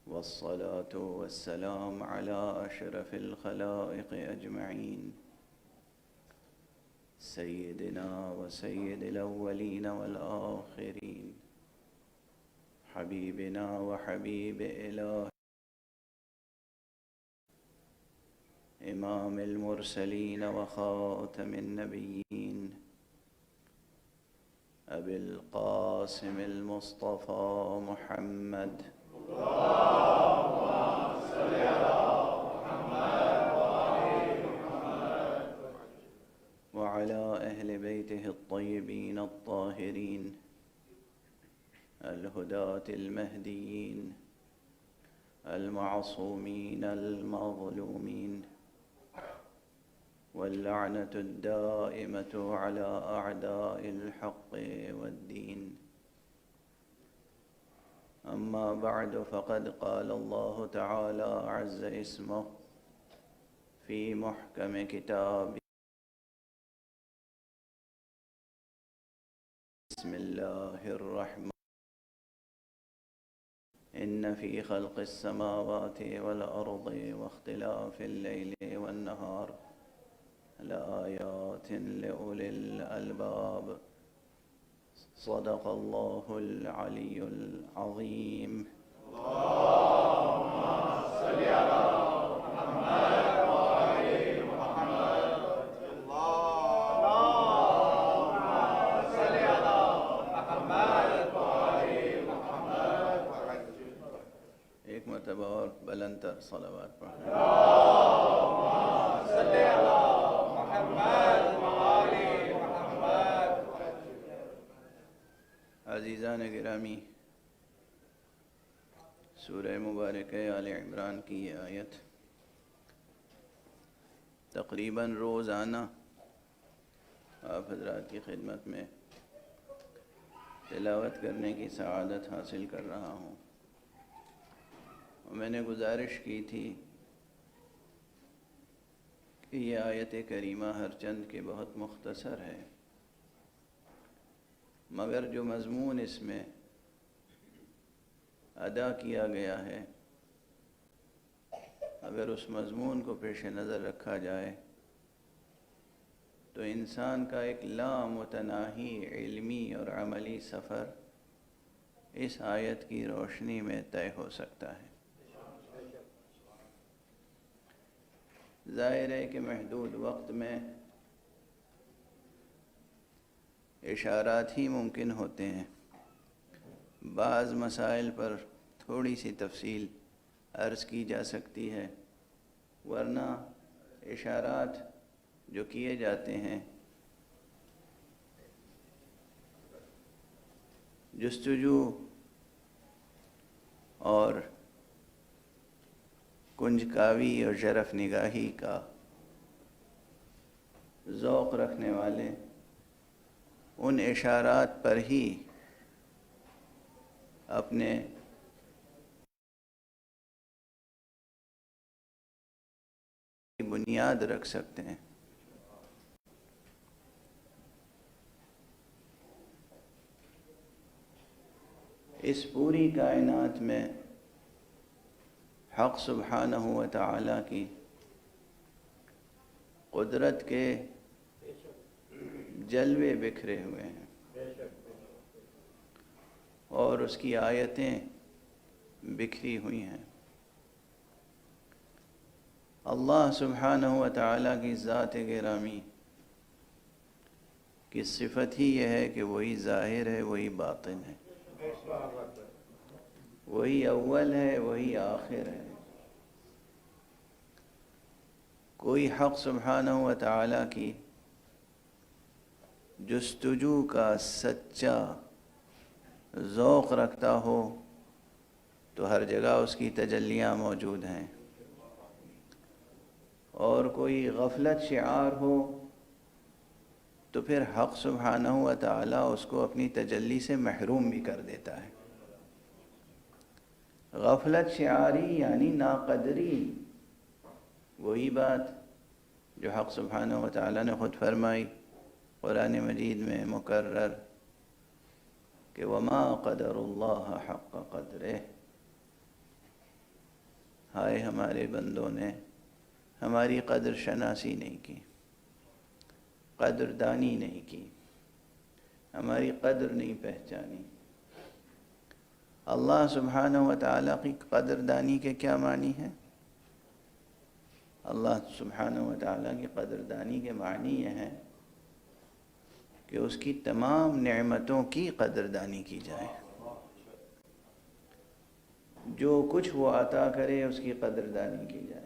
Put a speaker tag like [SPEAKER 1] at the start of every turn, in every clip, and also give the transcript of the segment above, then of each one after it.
[SPEAKER 1] والصلاة والسلام على أشرف الخلائق أجمعين سيدنا وسيد الأولين والآخرين حبيبنا وحبيب إله إمام المرسلين وخاتم النبيين أبي القاسم المصطفى محمد اللهم صل على محمد وآل محمد وعلى أهل بيته الطيبين الطاهرين الهداة المهديين المعصومين المظلومين واللعنة الدائمة على أعداء الحق والدين. أما بعد، فقد قال الله تعالى عز اسمه في محكم كتابه: بسم الله الرحمن إن في خلق السماوات والأرض واختلاف الليل والنهار لآيات لأولي الألباب. صدق الله العلي العظيم. اللهم صل على محمد وآل محمد. اللهم صل على محمد وآل محمد. ایک مرتبہ اور بلند تر صلوات پڑھیں. اللهم صل على محمد وآل محمد. عزیزان گرامی، سورہ مبارکہ آل عمران کی یہ آیت تقریباً روزانہ آپ حضرات کی خدمت میں تلاوت کرنے کی سعادت حاصل کر رہا ہوں. اور میں نے گزارش کی تھی کہ یہ آیت کریمہ ہر چند کے بہت مختصر ہے، مگر جو مضمون اس میں ادا کیا گیا ہے، اگر اس مضمون کو پیش نظر رکھا جائے تو انسان کا ایک لامتناہی علمی اور عملی سفر اس آیت کی روشنی میں طے ہو سکتا ہے. ظاہر ہے کہ محدود وقت میں اشارات ہی ممکن ہوتے ہیں. بعض مسائل پر تھوڑی سی تفصیل عرض کی جا سکتی ہے، ورنہ اشارات جو کیے جاتے ہیں جستجو اور کنجکاوی اور شرف نگاہی کا ذوق رکھنے والے ان اشارات پر ہی اپنے بنیاد رکھ سکتے ہیں. اس پوری کائنات میں حق سبحانہ و تعالی کی قدرت کے جلوے بکھرے ہوئے ہیں اور اس کی آیتیں بکھری ہوئی ہیں. اللہ سبحانہ و تعالی کی ذات گرامی کی صفت ہی یہ ہے کہ وہی ظاہر ہے، وہی باطن ہے، وہی اول ہے، وہی آخر ہے. کوئی حق سبحانہ و تعالی کی جستجو کا سچا ذوق رکھتا ہو تو ہر جگہ اس کی تجلیاں موجود ہیں، اور کوئی غفلت شعار ہو تو پھر حق سبحانہ و تعالی اس کو اپنی تجلی سے محروم بھی کر دیتا ہے. غفلت شعاری یعنی ناقدری، وہی بات جو حق سبحانہ و تعالی نے خود فرمائی قرآن مجید میں مکرر کہ وما قدر اللہ حق قدرہ، ہائے ہمارے بندوں نے ہماری قدر شناسی نہیں کی، قدردانی نہیں کی، ہماری قدر نہیں پہچانی۔ اللہ سبحانہ و تعالیٰ کی قدردانی کے کیا معنی ہیں؟ اللہ سبحانہ و تعالیٰ کی قدردانی کے معنی یہ ہیں کہ اس کی تمام نعمتوں کی قدردانی کی جائے، جو کچھ وہ عطا کرے اس کی قدردانی کی جائے،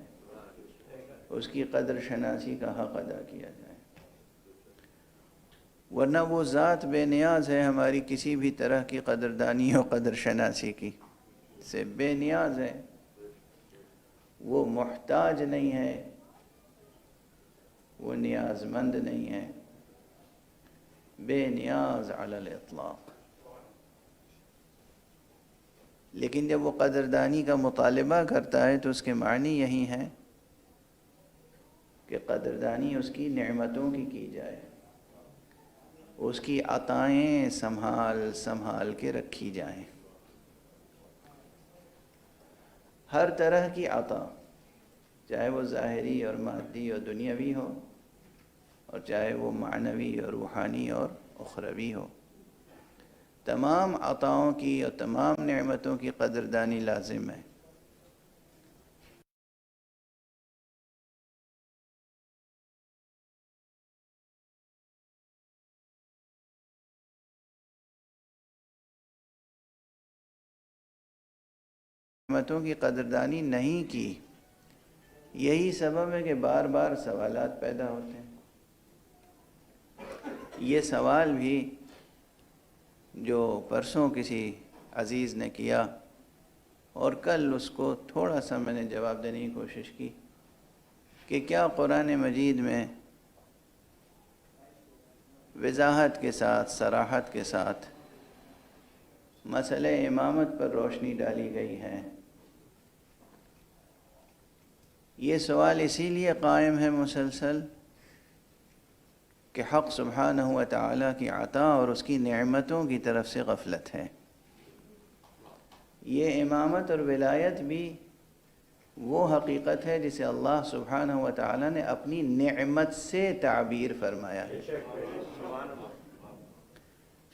[SPEAKER 1] اس کی قدر شناسی کا حق ادا کیا جائے، ورنہ وہ ذات بے نیاز ہے ہماری کسی بھی طرح کی قدردانی و قدر شناسی کی سے بے نیاز ہے، وہ محتاج نہیں ہے، وہ نیاز مند نہیں ہے، بے نیاز علی الاطلاق۔ لیکن جب وہ قدردانی کا مطالبہ کرتا ہے تو اس کے معنی یہی ہیں کہ قدردانی اس کی نعمتوں کی جائے، اس کی عطائیں سنبھال کے رکھی جائیں، ہر طرح کی عطا، چاہے وہ ظاہری اور مادی اور دنیاوی ہو، اور چاہے وہ معنوی اور روحانی اور اخروی ہو، تمام عطاؤں کی اور تمام نعمتوں کی قدردانی لازم ہے۔ نعمتوں کی قدردانی نہیں کی، یہی سبب ہے کہ بار بار سوالات پیدا ہوتے ہیں۔ یہ سوال بھی جو پرسوں کسی عزیز نے کیا اور کل اس کو تھوڑا سا میں نے جواب دینے کی کوشش کی کہ کیا قرآن مجید میں وضاحت کے ساتھ، صراحت کے ساتھ مسئلہ امامت پر روشنی ڈالی گئی ہے؟ یہ سوال اسی لیے قائم ہے مسلسل کہ حق سبحانہ و تعالیٰ کی عطا اور اس کی نعمتوں کی طرف سے غفلت ہے۔ یہ امامت اور ولایت بھی وہ حقیقت ہے جسے اللہ سبحانہ و تعالیٰ نے اپنی نعمت سے تعبیر فرمایا ہے۔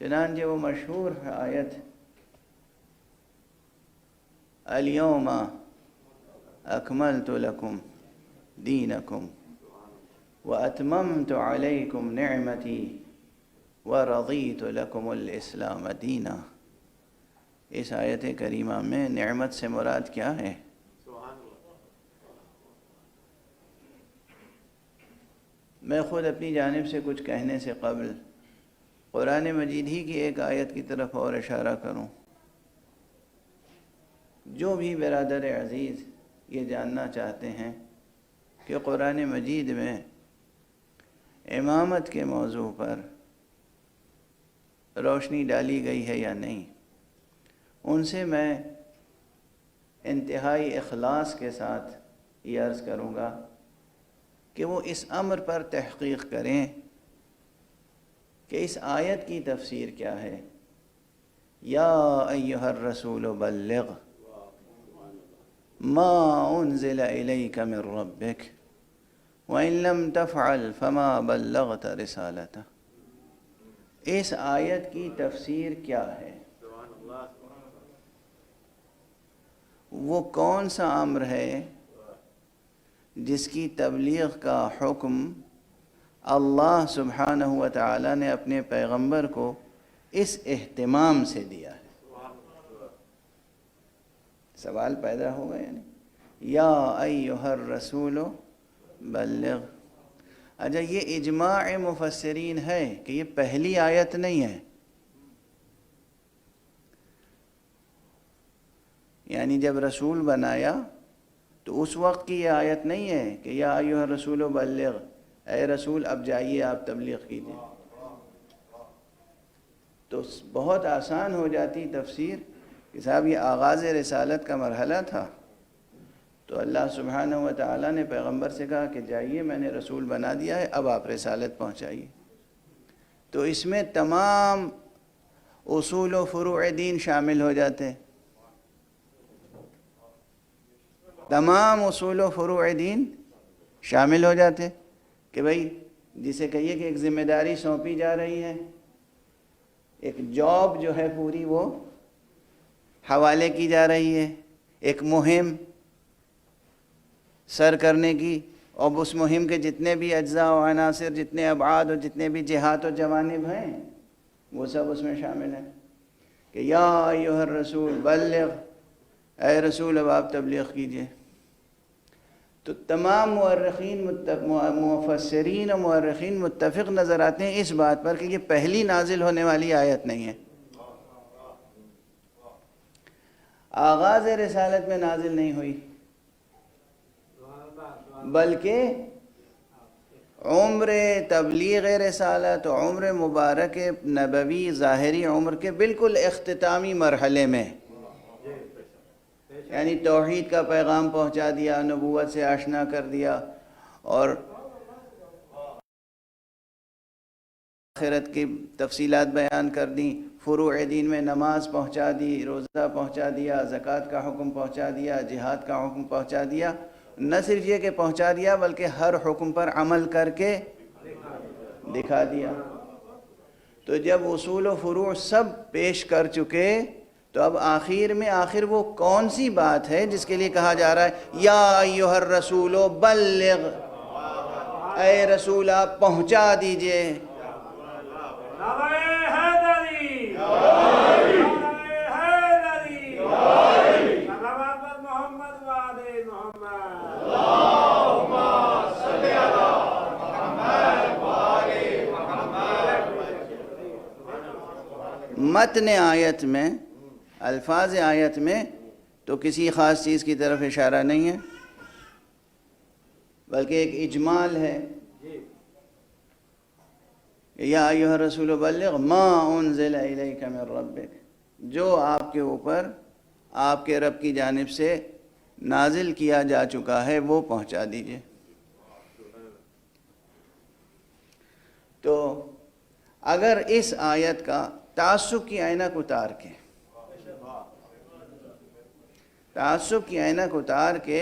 [SPEAKER 1] چنانچہ وہ مشہور آیت الیوم اکملت لکم دینکم واتممت علیکم نعمتی ورضیت لکم الاسلام دینا، اس آیت کریمہ میں نعمت سے مراد کیا ہے؟ میں خود اپنی جانب سے کچھ کہنے سے قبل قرآن مجید ہی کی ایک آیت کی طرف اور اشارہ کروں۔ جو بھی برادر عزیز یہ جاننا چاہتے ہیں کہ قرآن مجید میں امامت کے موضوع پر روشنی ڈالی گئی ہے یا نہیں، ان سے میں انتہائی اخلاص کے ساتھ یہ عرض کروں گا کہ وہ اس امر پر تحقیق کریں کہ اس آیت کی تفسیر کیا ہے۔ یا ایھا الرسول بلغ ما انزل الیک من ربک وَإِن لَّمْ تَفْعَلْ فَمَا بَلَّغْتَ رِسَالَتَهُ، اس آیت کی تفسیر کیا ہے؟ وہ کون سا امر ہے جس کی تبلیغ کا حکم اللہ سبحانہ و تعالی نے اپنے پیغمبر کو اس اہتمام سے دیا ہے؟ سوال پیدا ہوگا یعنی یا ایھا الرسول بلغ۔ اچھا، یہ اجماع مفسرین ہے کہ یہ پہلی آیت نہیں ہے، یعنی جب رسول بنایا تو اس وقت کی یہ آیت نہیں ہے کہ یا ایھا الرسول بلغ، اے رسول اب جائیے آپ تبلیغ کیجیے، تو بہت آسان ہو جاتی تفسیر کہ صاحب یہ آغاز رسالت کا مرحلہ تھا، تو اللہ سبحانہ و تعالیٰ نے پیغمبر سے کہا کہ جائیے میں نے رسول بنا دیا ہے، اب آپ رسالت پہنچائیے۔ تو اس میں تمام اصول و فروع دین شامل ہو جاتے ہیں۔ تمام اصول و فروع دین شامل ہو جاتے کہ بھائی جسے کہیے کہ ایک ذمہ داری سونپی جا رہی ہے، ایک جاب جو ہے پوری وہ حوالے کی جا رہی ہے، ایک مہم سر کرنے کی، اور اس مہم کے جتنے بھی اجزاء و عناصر، جتنے ابعاد اور جتنے بھی جہات و جوانب ہیں وہ سب اس میں شامل ہیں کہ یا ایھا الرسول بلغ، اے رسول اب آپ تبلیغ کیجئے۔ تو تمام مفسرین و مؤرخین متفق نظر آتے ہیں اس بات پر کہ یہ پہلی نازل ہونے والی آیت نہیں ہے، آغاز رسالت میں نازل نہیں ہوئی، بلکہ عمر تبلیغ رسالت و عمر مبارک نبوی ظاہری عمر کے بالکل اختتامی مرحلے میں، یعنی توحید کا پیغام پہنچا دیا، نبوت سے آشنا کر دیا، اور آخرت کی تفصیلات بیان کر دیں، فروع دین میں نماز پہنچا دی، روزہ پہنچا دیا، زکوٰۃ کا حکم پہنچا دیا، جہاد کا حکم پہنچا دیا، نہ صرف یہ کہ پہنچا دیا بلکہ ہر حکم پر عمل کر کے دکھا دیا۔ تو جب اصول و فروع سب پیش کر چکے تو اب آخر وہ کون سی بات ہے جس کے لیے کہا جا رہا ہے یا ایھا الرسول بلغ، اے رسول آپ پہنچا دیجئے۔ متن آیت میں، الفاظ آیت میں تو کسی خاص چیز کی طرف اشارہ نہیں ہے، بلکہ ایک اجمال ہے، یا ایھا الرسول بلغ ما انزل الیک من ربک، جو آپ کے اوپر آپ کے رب کی جانب سے نازل کیا جا چکا ہے وہ پہنچا دیجئے۔ تو اگر اس آیت کا تعصب کی اینک اتار کے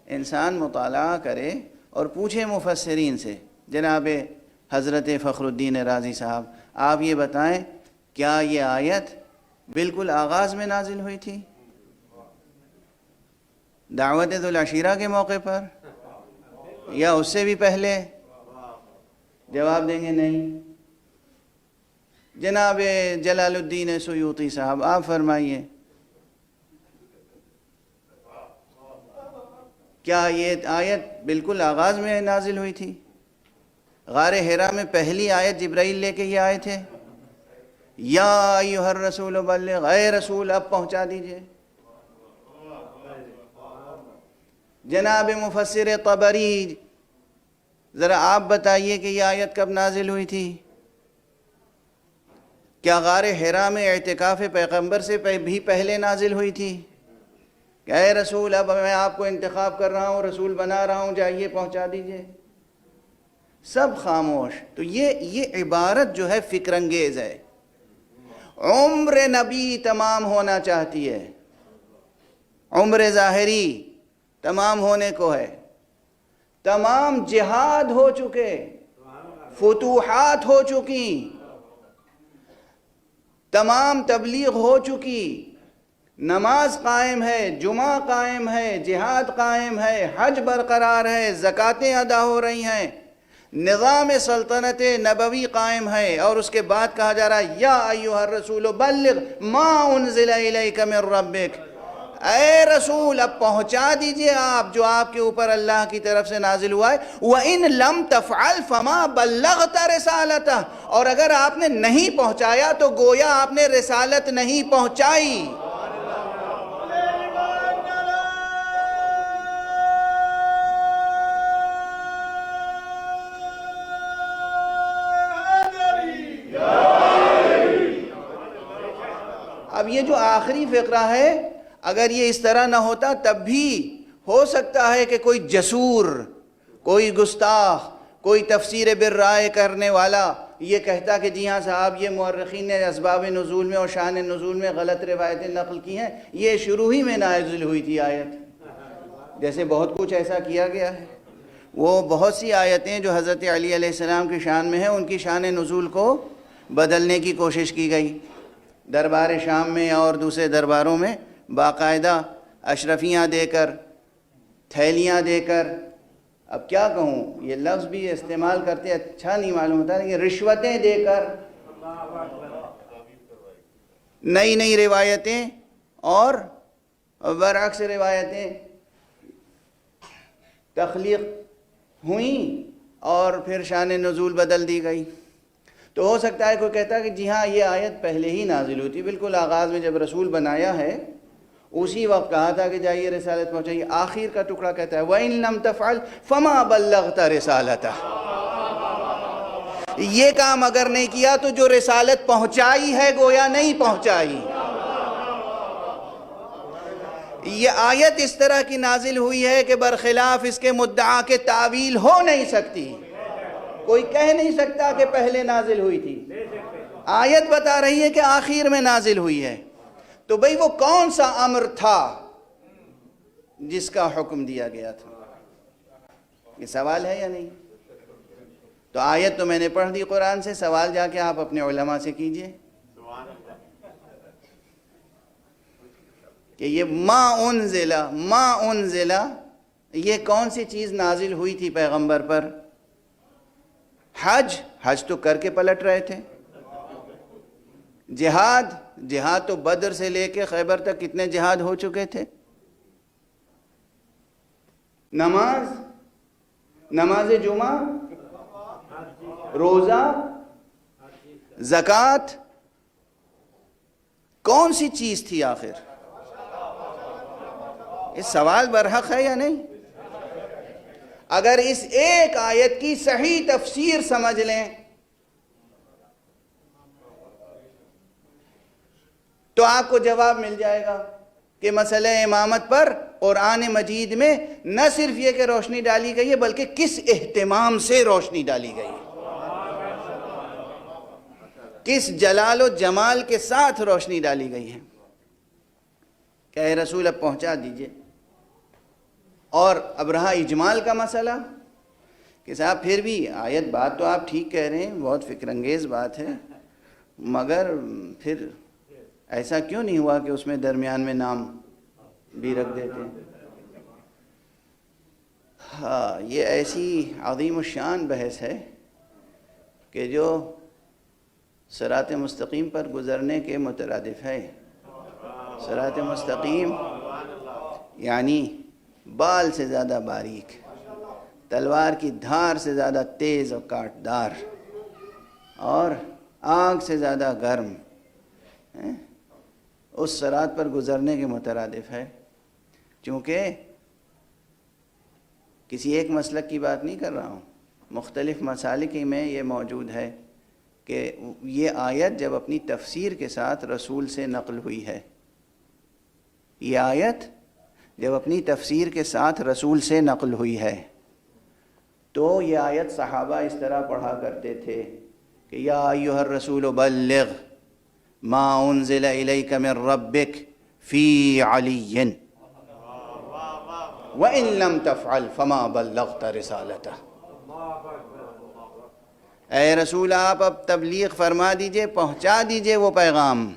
[SPEAKER 1] انسان مطالعہ کرے اور پوچھے مفسرین سے، جناب حضرت فخر الدین رازی صاحب آپ یہ بتائیں کیا یہ آیت بالکل آغاز میں نازل ہوئی تھی، دعوت ذو العشیرہ کے موقع پر، یا اس سے بھی پہلے؟ جواب دیں گے نہیں۔ جناب جلال الدین سیوطی صاحب آپ فرمائیے کیا یہ آیت بالکل آغاز میں نازل ہوئی تھی؟ غار حرا میں پہلی آیت جبرائیل لے کے یہ آئے تھے، یا ایھا الرسول بلغ، اے رسول اب پہنچا دیجئے۔ جناب مفسر طبری ذرا آپ بتائیے کہ یہ آیت کب نازل ہوئی تھی؟ کیا غار حرا میں اعتکاف پیغمبر سے بھی پہلے نازل ہوئی تھی کہ اے رسول اب میں آپ کو انتخاب کر رہا ہوں، رسول بنا رہا ہوں، جائیے پہنچا دیجئے؟ سب خاموش۔ تو یہ عبارت جو ہے فکر انگیز ہے۔ عمر نبی تمام ہونا چاہتی ہے، عمر ظاہری تمام ہونے کو ہے، تمام جہاد ہو چکے، فتوحات ہو چکی، تمام تبلیغ ہو چکی، نماز قائم ہے، جمعہ قائم ہے، جہاد قائم ہے، حج برقرار ہے، زکوٰۃیں ادا ہو رہی ہیں، نظام سلطنت نبوی قائم ہے، اور اس کے بعد کہا جا رہا ہے یا ایھا الرسول بلغ ما انزل الیک من ربک، اے رسول اب پہنچا دیجئے آپ جو آپ کے اوپر اللہ کی طرف سے نازل ہوا ہے۔ وَإِن لَمْ تَفْعَلْ فَمَا بَلَّغْتَ رِسَالَتَهُ، اور اگر آپ نے نہیں پہنچایا تو گویا آپ نے رسالت نہیں پہنچائی۔ اب یہ جو آخری فقرہ ہے اگر یہ اس طرح نہ ہوتا تب بھی ہو سکتا ہے کہ کوئی جسور، کوئی گستاخ، کوئی تفسیر بالرائے کرنے والا یہ کہتا کہ جی ہاں صاحب یہ مورخین نے اسباب نزول میں اور شان نزول میں غلط روایتیں نقل کی ہیں، یہ شروع ہی میں نازل ہوئی تھی آیت، جیسے بہت کچھ ایسا کیا گیا ہے، وہ بہت سی آیتیں جو حضرت علی علیہ السلام کی شان میں ہیں ان کی شان نزول کو بدلنے کی کوشش کی گئی۔ دربار شام میں اور دوسرے درباروں میں باقاعدہ اشرفیاں دے کر، تھیلیاں دے کر، اب کیا کہوں، یہ لفظ بھی استعمال کرتے اچھا نہیں معلوم ہوتا، لیکن رشوتیں دے کر نئی نئی روایتیں اور برعکس روایتیں تخلیق ہوئیں اور پھر شان نزول بدل دی گئی۔ تو ہو سکتا ہے کوئی کہتا ہے کہ جی ہاں یہ آیت پہلے ہی نازل ہوئی تھی، بالکل آغاز میں جب رسول بنایا ہے اسی وقت کہا تھا کہ جائیے رسالت پہنچائیے۔ آخر کا ٹکڑا کہتا ہے وَإِن لَمْ تَفْعَلْ فَمَا بَلَّغْتَ رِسَالَتَهُ، یہ کام اگر نہیں کیا تو جو رسالت پہنچائی ہے گویا نہیں پہنچائی۔ یہ آیت اس طرح کی نازل ہوئی ہے کہ برخلاف اس کے مدعا کے تعویل ہو نہیں سکتی، کوئی کہہ نہیں سکتا کہ پہلے نازل ہوئی تھی۔ آیت بتا رہی ہے کہ آخر میں نازل ہوئی ہے، تو بھئی وہ کون سا امر تھا جس کا حکم دیا گیا تھا؟ یہ سوال ہے یا نہیں؟ تو آیت تو میں نے پڑھ دی قرآن سے، سوال جا کے آپ اپنے علماء سے کیجئے کہ یہ ما انزلہ یہ کون سی چیز نازل ہوئی تھی پیغمبر پر؟ حج تو کر کے پلٹ رہے تھے۔ جہاد تو بدر سے لے کے خیبر تک کتنے جہاد ہو چکے تھے۔ نماز جمعہ، روزہ، زکوٰۃ، کون سی چیز تھی آخر؟ اس سوال برحق ہے یا نہیں؟ اگر اس ایک آیت کی صحیح تفسیر سمجھ لیں تو آپ کو جواب مل جائے گا کہ مسئلہ امامت پر قرآن مجید میں نہ صرف یہ کہ روشنی ڈالی گئی ہے بلکہ کس اہتمام سے روشنی ڈالی گئی ہے، کس جلال و جمال کے ساتھ روشنی ڈالی گئی ہے کہ اے رسول اب پہنچا دیجئے۔ اور اب رہا اجمال کا مسئلہ کہ صاحب پھر بھی آیت بات تو آپ ٹھیک کہہ رہے ہیں، بہت فکر انگیز بات ہے، مگر پھر ایسا کیوں نہیں ہوا کہ اس میں درمیان میں نام بھی رکھ دیتے ہیں؟ ہاں، یہ ایسی عظیم الشان بحث ہے کہ جو صراط مستقیم پر گزرنے کے مترادف ہے۔ صراط مستقیم یعنی بال سے زیادہ باریک، تلوار کی دھار سے زیادہ تیز اور کاٹدار، اور آگ سے زیادہ گرم، اس صراط پر گزرنے کے مترادف ہے۔ چونکہ کسی ایک مسلک کی بات نہیں کر رہا ہوں، مختلف مسالک میں یہ موجود ہے کہ یہ آیت جب اپنی تفسیر کے ساتھ رسول سے نقل ہوئی ہے، یہ آیت جب اپنی تفسیر کے ساتھ رسول سے نقل ہوئی ہے تو یہ آیت صحابہ اس طرح پڑھا کرتے تھے کہ یا ایھا الرسول بلغ ما انزل الیک من ربک فی علی وَإِن لَمْ تَفْعَلْ فَمَا بَلَّغْتَ رِسَالَتَهُ، اے رسول آپ اب تبلیغ فرما دیجئے، پہنچا دیجئے وہ پیغام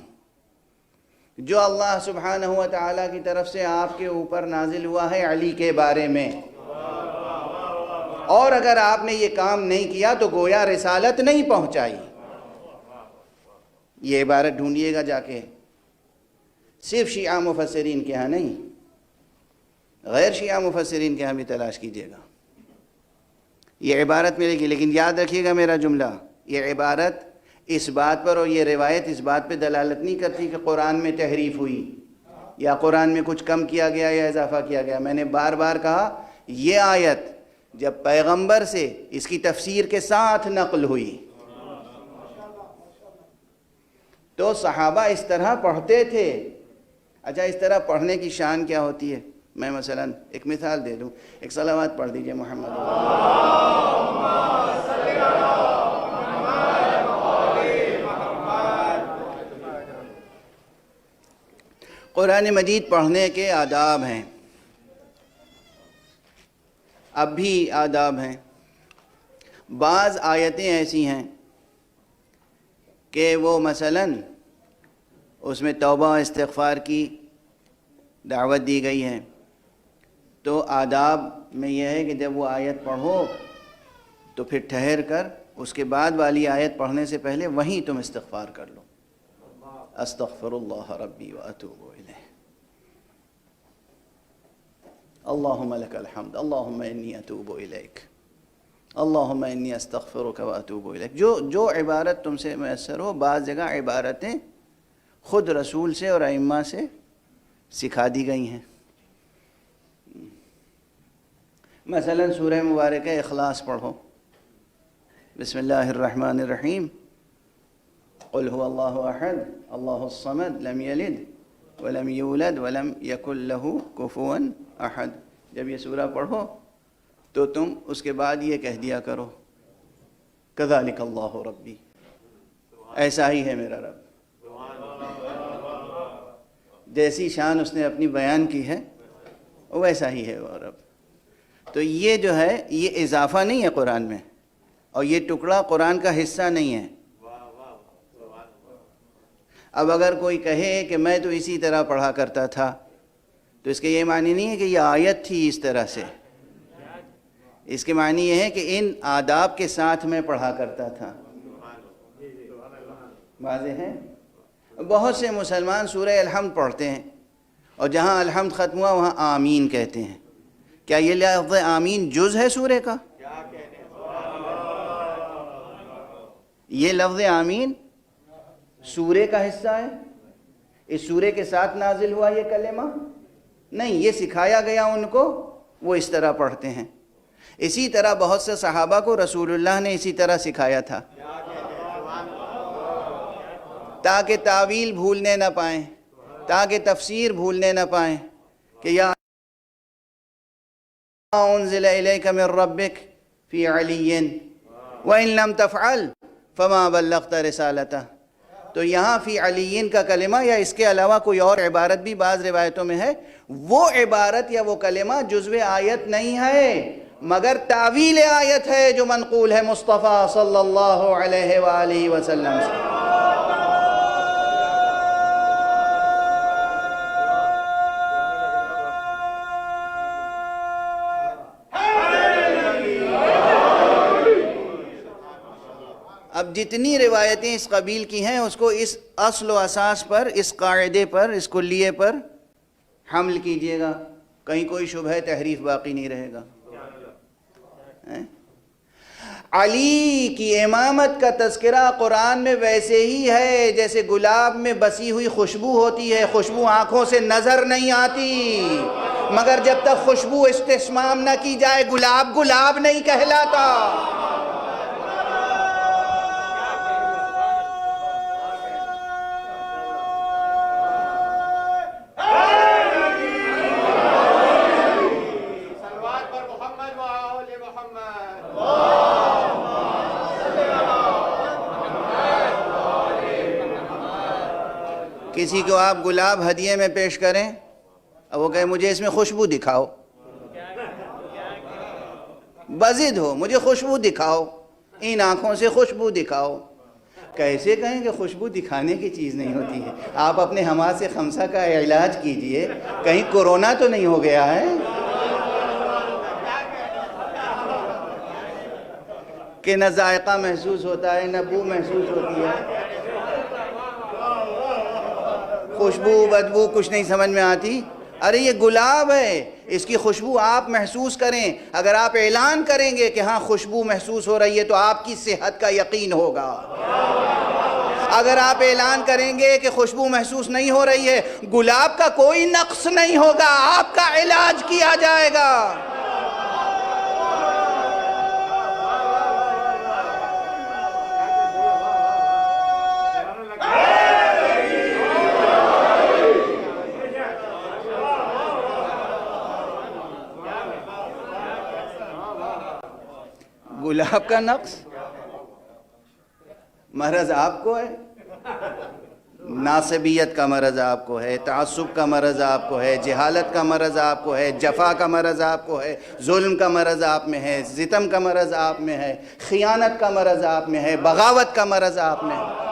[SPEAKER 1] جو اللہ سبحانہ و تعالیٰ کی طرف سے آپ کے اوپر نازل ہوا ہے علی کے بارے میں، اور اگر آپ نے یہ کام نہیں کیا تو گویا رسالت نہیں پہنچائی۔ یہ عبارت ڈھونڈیے گا جا کے، صرف شیعہ مفسرین کے ہاں نہیں، غیر شیعہ مفسرین کے ہاں بھی تلاش کیجیے گا، یہ عبارت ملے گی۔ لیکن یاد رکھیے گا میرا جملہ، یہ عبارت اس بات پر اور یہ روایت اس بات پہ دلالت نہیں کرتی کہ قرآن میں تحریف ہوئی یا قرآن میں کچھ کم کیا گیا یا اضافہ کیا گیا۔ میں نے بار بار کہا یہ آیت جب پیغمبر سے اس کی تفسیر کے ساتھ نقل ہوئی تو صحابہ اس طرح پڑھتے تھے۔ اچھا، اس طرح پڑھنے کی شان کیا ہوتی ہے؟ میں مثلا ایک مثال دے دوں، ایک صلوات پڑھ دیجئے محمد قرآن مجید پڑھنے کے آداب ہیں۔ اب بھی آداب ہیں. بعض آیتیں ایسی ہیں کہ وہ مثلاً اس میں توبہ و استغفار کی دعوت دی گئی ہے، تو آداب میں یہ ہے کہ جب وہ آیت پڑھو تو پھر ٹھہر کر اس کے بعد والی آیت پڑھنے سے پہلے وہیں تم استغفار کر لو. استغفر اللہ ربی واتوب الیہ، اللہم لک الحمد، اللہم انی اتوب الیک، اللہم انی استغفرک واتوب الیک. جو عبارت تم سے میسر ہو. بعض جگہ عبارتیں خود رسول سے اور ائمہ سے سکھا دی گئی ہیں. مثلا سورہ مبارکہ اخلاص پڑھو. بسم اللہ الرحمن الرحیم، قل هو اللہ احد اللہ الصمد لم یلد ولم یولد ولم یکن لہ کفوا احد. جب یہ سورہ پڑھو تو تم اس کے بعد یہ کہہ دیا کرو کذالک اللہ ربی، ایسا ہی ہے میرا رب. جیسی شان اس نے اپنی بیان کی ہے ویسا ہی ہے وہ رب. تو یہ جو ہے یہ اضافہ نہیں ہے قرآن میں، اور یہ ٹکڑا قرآن کا حصہ نہیں ہے. اب اگر کوئی کہے کہ میں تو اسی طرح پڑھا کرتا تھا، تو اس کے یہ معنی نہیں ہے کہ یہ آیت تھی اس طرح سے. اس کے معنی یہ ہے کہ ان آداب کے ساتھ میں پڑھا کرتا تھا. واضح ہے؟ بہت سے مسلمان سورہ الحمد پڑھتے ہیں اور جہاں الحمد ختم ہوا وہاں آمین کہتے ہیں. کیا یہ لفظ آمین جز ہے سورہ کا؟ یہ لفظ آمین سورے کا حصہ ہے؟ اس سورے کے ساتھ نازل ہوا یہ کلمہ نہیں. یہ سکھایا گیا ان کو، وہ اس طرح پڑھتے ہیں. اسی طرح بہت سے صحابہ کو رسول اللہ نے اسی طرح سکھایا تھا تاکہ تعویل بھولنے نہ پائیں، تاکہ تفسیر بھولنے نہ پائیں کہ یا انزل الیک من ربک فی علی وان لم تفعل فما بلغت رسالتہ. تو یہاں فی علیین کا کلمہ یا اس کے علاوہ کوئی اور عبارت بھی بعض روایتوں میں ہے، وہ عبارت یا وہ کلمہ جزو آیت نہیں ہے مگر تعویل آیت ہے جو منقول ہے مصطفیٰ صلی اللہ علیہ وآلہ وسلم سے. اب جتنی روایتیں اس قبیل کی ہیں اس کو اس اصل و اساس پر، اس قاعدے پر، اس کلیے پر حمل کیجئے گا، کہیں کوئی شبہ تحریف باقی نہیں رہے گا. علی کی امامت کا تذکرہ قرآن میں ویسے ہی ہے جیسے گلاب میں بسی ہوئی خوشبو ہوتی ہے. خوشبو آنکھوں سے نظر نہیں آتی مگر جب تک خوشبو استشمام نہ کی جائے گلاب گلاب نہیں کہلاتا. کسی کو آپ گلاب ہدیے میں پیش کریں اب وہ کہے مجھے اس میں خوشبو دکھاؤ، بضد ہو مجھے خوشبو دکھاؤ، ان آنکھوں سے خوشبو دکھاؤ. کیسے کہیں کہ خوشبو دکھانے کی چیز نہیں ہوتی ہے؟ آپ اپنے حماس خمسہ کا علاج کیجئے، کہیں کورونا تو نہیں ہو گیا ہے کہ نہ ذائقہ محسوس ہوتا ہے نہ بو محسوس ہوتی ہے، خوشبو بدبو کچھ نہیں سمجھ میں آتی. ارے یہ گلاب ہے، اس کی خوشبو آپ محسوس کریں. اگر آپ اعلان کریں گے کہ ہاں خوشبو محسوس ہو رہی ہے تو آپ کی صحت کا یقین ہوگا. اگر آپ اعلان کریں گے کہ خوشبو محسوس نہیں ہو رہی ہے، گلاب کا کوئی نقص نہیں ہوگا، آپ کا علاج کیا جائے گا. گلاب کا نقص، مرض آپ کو ہے، ناصبیت کا مرض آپ کو ہے، تعصب کا مرض آپ کو ہے، جہالت کا مرض آپ کو ہے، جفا کا مرض آپ کو ہے، ظلم کا مرض آپ میں ہے، ستم کا مرض آپ میں ہے، خیانت کا مرض آپ میں ہے، بغاوت کا مرض آپ میں ہے۔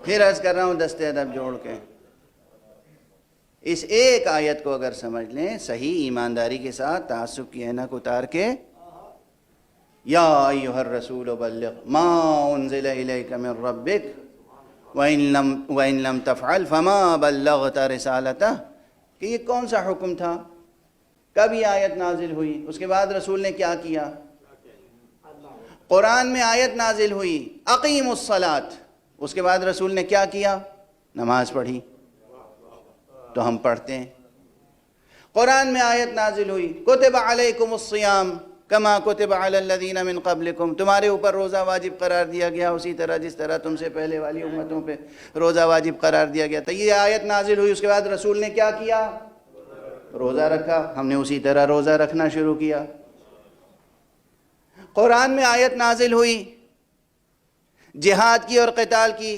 [SPEAKER 1] پھر عرض کر رہا ہوں دست ادب جوڑ کے، اس ایک آیت کو اگر سمجھ لیں صحیح ایمانداری کے ساتھ، تعصب کی عینک اتار کے، یا ایھا الرسول بلغ ما انزل الیک من ربک وَإِن لَمْ تَفْعَلْ فَمَا بَلَّغْتَ رِسَالَتَهُ، کہ یہ کون سا حکم تھا، کب یہ آیت نازل ہوئی، اس کے بعد رسول نے کیا کیا؟ قرآن میں آیت نازل ہوئی اقیم الصلاۃ، اس کے بعد رسول نے کیا کیا؟ نماز پڑھی، تو ہم پڑھتے ہیں۔ قرآن میں آیت نازل ہوئی کتب علیکم الصیام کما کتب علی الذین من قبلکم، تمہارے اوپر روزہ واجب قرار دیا گیا اسی طرح جس طرح تم سے پہلے والی امتوں پہ روزہ واجب قرار دیا گیا۔ تو یہ آیت نازل ہوئی، اس کے بعد رسول نے کیا کیا؟ روزہ رکھا، ہم نے اسی طرح روزہ رکھنا شروع کیا۔ قرآن میں آیت نازل ہوئی جہاد کی اور قتال کی،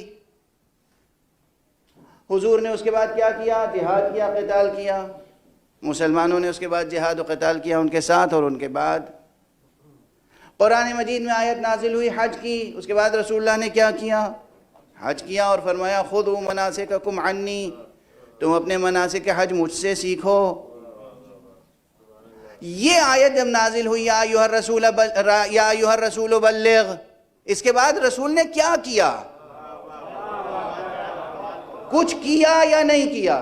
[SPEAKER 1] حضور نے اس کے بعد کیا کیا؟ جہاد کیا، قتال کیا، مسلمانوں نے اس کے بعد جہاد و قتال کیا ان کے ساتھ اور ان کے بعد۔ قرآن مجید میں آیت نازل ہوئی حج کی، اس کے بعد رسول اللہ نے کیا کیا؟ حج کیا اور فرمایا خذوا مناسککم عنی، تم اپنے مناسک حج مجھ سے سیکھو۔ یہ آیت جب نازل ہوئی یا ایھا الرسول بلغ، اس کے بعد رسول نے کیا کیا؟ کچھ کیا یا نہیں کیا؟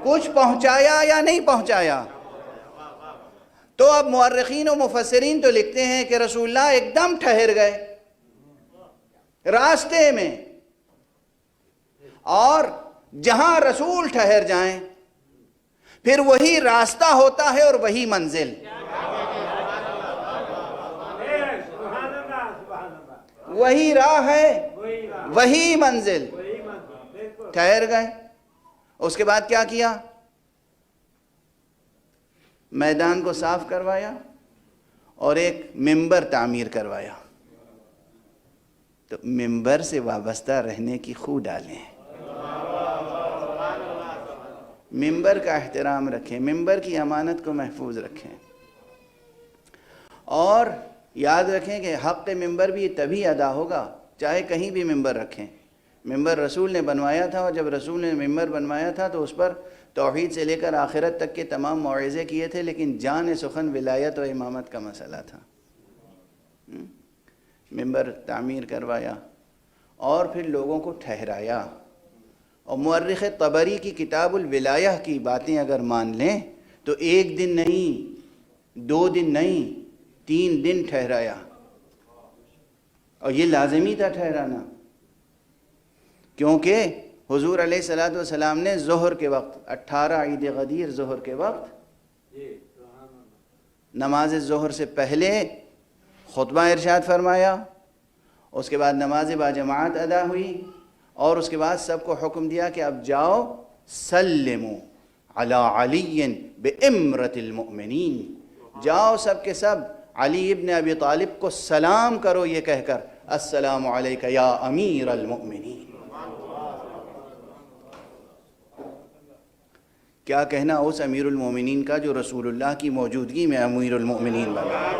[SPEAKER 1] کچھ پہنچایا یا نہیں پہنچایا؟ تو اب مورخین و مفسرین تو لکھتے ہیں کہ رسول اللہ ایک دم ٹھہر گئے راستے میں، اور جہاں رسول ٹھہر جائیں پھر وہی راستہ ہوتا ہے اور وہی منزل، وہی راہ ہے وہی منزل۔ ٹھہر گئے، اس کے بعد کیا کیا؟ میدان کو صاف کروایا اور ایک منبر تعمیر کروایا۔ تو منبر سے وابستہ رہنے کی خو ڈالیں، منبر کا احترام رکھیں، منبر کی امانت کو محفوظ رکھیں، اور یاد رکھیں کہ حق منبر بھی تبھی ادا ہوگا چاہے کہیں بھی منبر رکھیں۔ منبر رسول نے بنوایا تھا، اور جب رسول نے منبر بنوایا تھا تو اس پر توحید سے لے کر آخرت تک کے تمام موعظے کیے تھے، لیکن جان سخن ولایت و امامت کا مسئلہ تھا۔ منبر تعمیر کروایا اور پھر لوگوں کو ٹھہرایا، اور مورخ طبری کی کتاب الولایہ کی باتیں اگر مان لیں تو ایک دن نہیں، 2 دن نہیں، 3 دن ٹھہرایا، اور یہ لازمی تھا ٹھہرانا، کیونکہ حضور علیہ السلام نے ظہر کے وقت 18 عید غدیر ظہر کے وقت نماز ظہر سے پہلے خطبہ ارشاد فرمایا، اس کے بعد نماز باجماعت ادا ہوئی، اور اس کے بعد سب کو حکم دیا کہ اب جاؤ سلموا علی علی بامرۃ المؤمنین، جاؤ سب کے سب علی ابن ابی طالب کو سلام کرو یہ کہہ کر السلام علیک یا امیر المؤمنین۔ کیا کہنا اس امیر المومنین کا جو رسول اللہ کی موجودگی میں امیر المؤمنین بنا،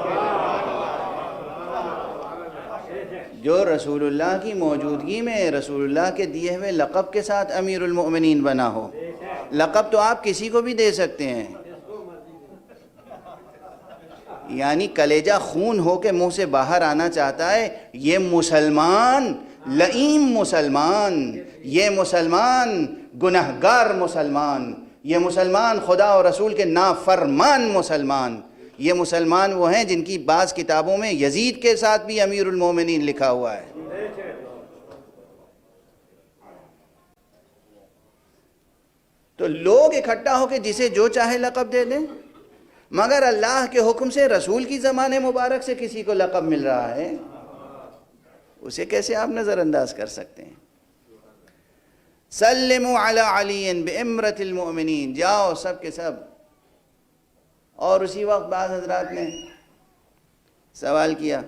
[SPEAKER 1] جو رسول اللہ کی موجودگی میں رسول اللہ کے دیے ہوئے لقب کے ساتھ امیر المؤمنین بنا ہو۔ لقب تو آپ کسی کو بھی دے سکتے ہیں، یعنی کلیجہ خون ہو کے منہ سے باہر آنا چاہتا ہے یہ مسلمان لئیم مسلمان، یہ مسلمان گنہگار مسلمان، یہ مسلمان خدا اور رسول کے نافرمان مسلمان، یہ مسلمان وہ ہیں جن کی بعض کتابوں میں یزید کے ساتھ بھی امیر المومنین لکھا ہوا ہے۔ تو لوگ اکٹھا ہو کے جسے جو چاہے لقب دے دیں، مگر اللہ کے حکم سے رسول کی زمان مبارک سے کسی کو لقب مل رہا ہے، اسے کیسے آپ نظر انداز کر سکتے ہیں؟ سلموا علی علی بامرۃ المؤمنین، جاؤ سب کے سب. اور اسی وقت بعض حضرات نے سوال کیا،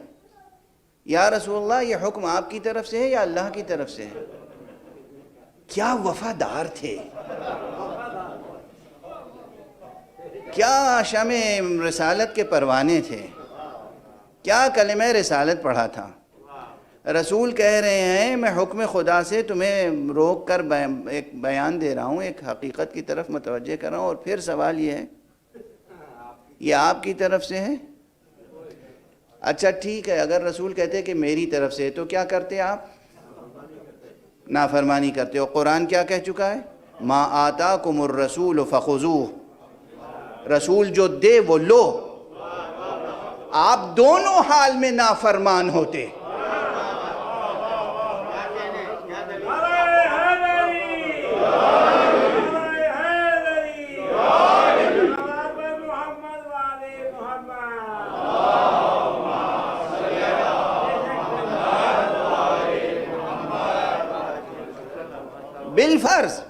[SPEAKER 1] یا رسول اللہ یہ حکم آپ کی طرف سے ہے یا اللہ کی طرف سے ہے؟ کیا وفادار تھے، کیا شمع رسالت کے پروانے تھے، کیا کلمہ رسالت پڑھا تھا. رسول کہہ رہے ہیں میں حکم خدا سے تمہیں روک کر ایک بیان دے رہا ہوں، ایک حقیقت کی طرف متوجہ کر رہا ہوں، اور پھر سوال یہ ہے یہ آپ کی طرف سے ہے؟ اچھا ٹھیک ہے، اگر رسول کہتے کہ میری طرف سے تو کیا کرتے آپ؟ نافرمانی کرتے ہو. قرآن کیا کہہ چکا ہے؟ ما آتاکم الرسول فخذوہ، رسول جو دے وہ لو. آپ دونوں حال میں نافرمان ہوتے.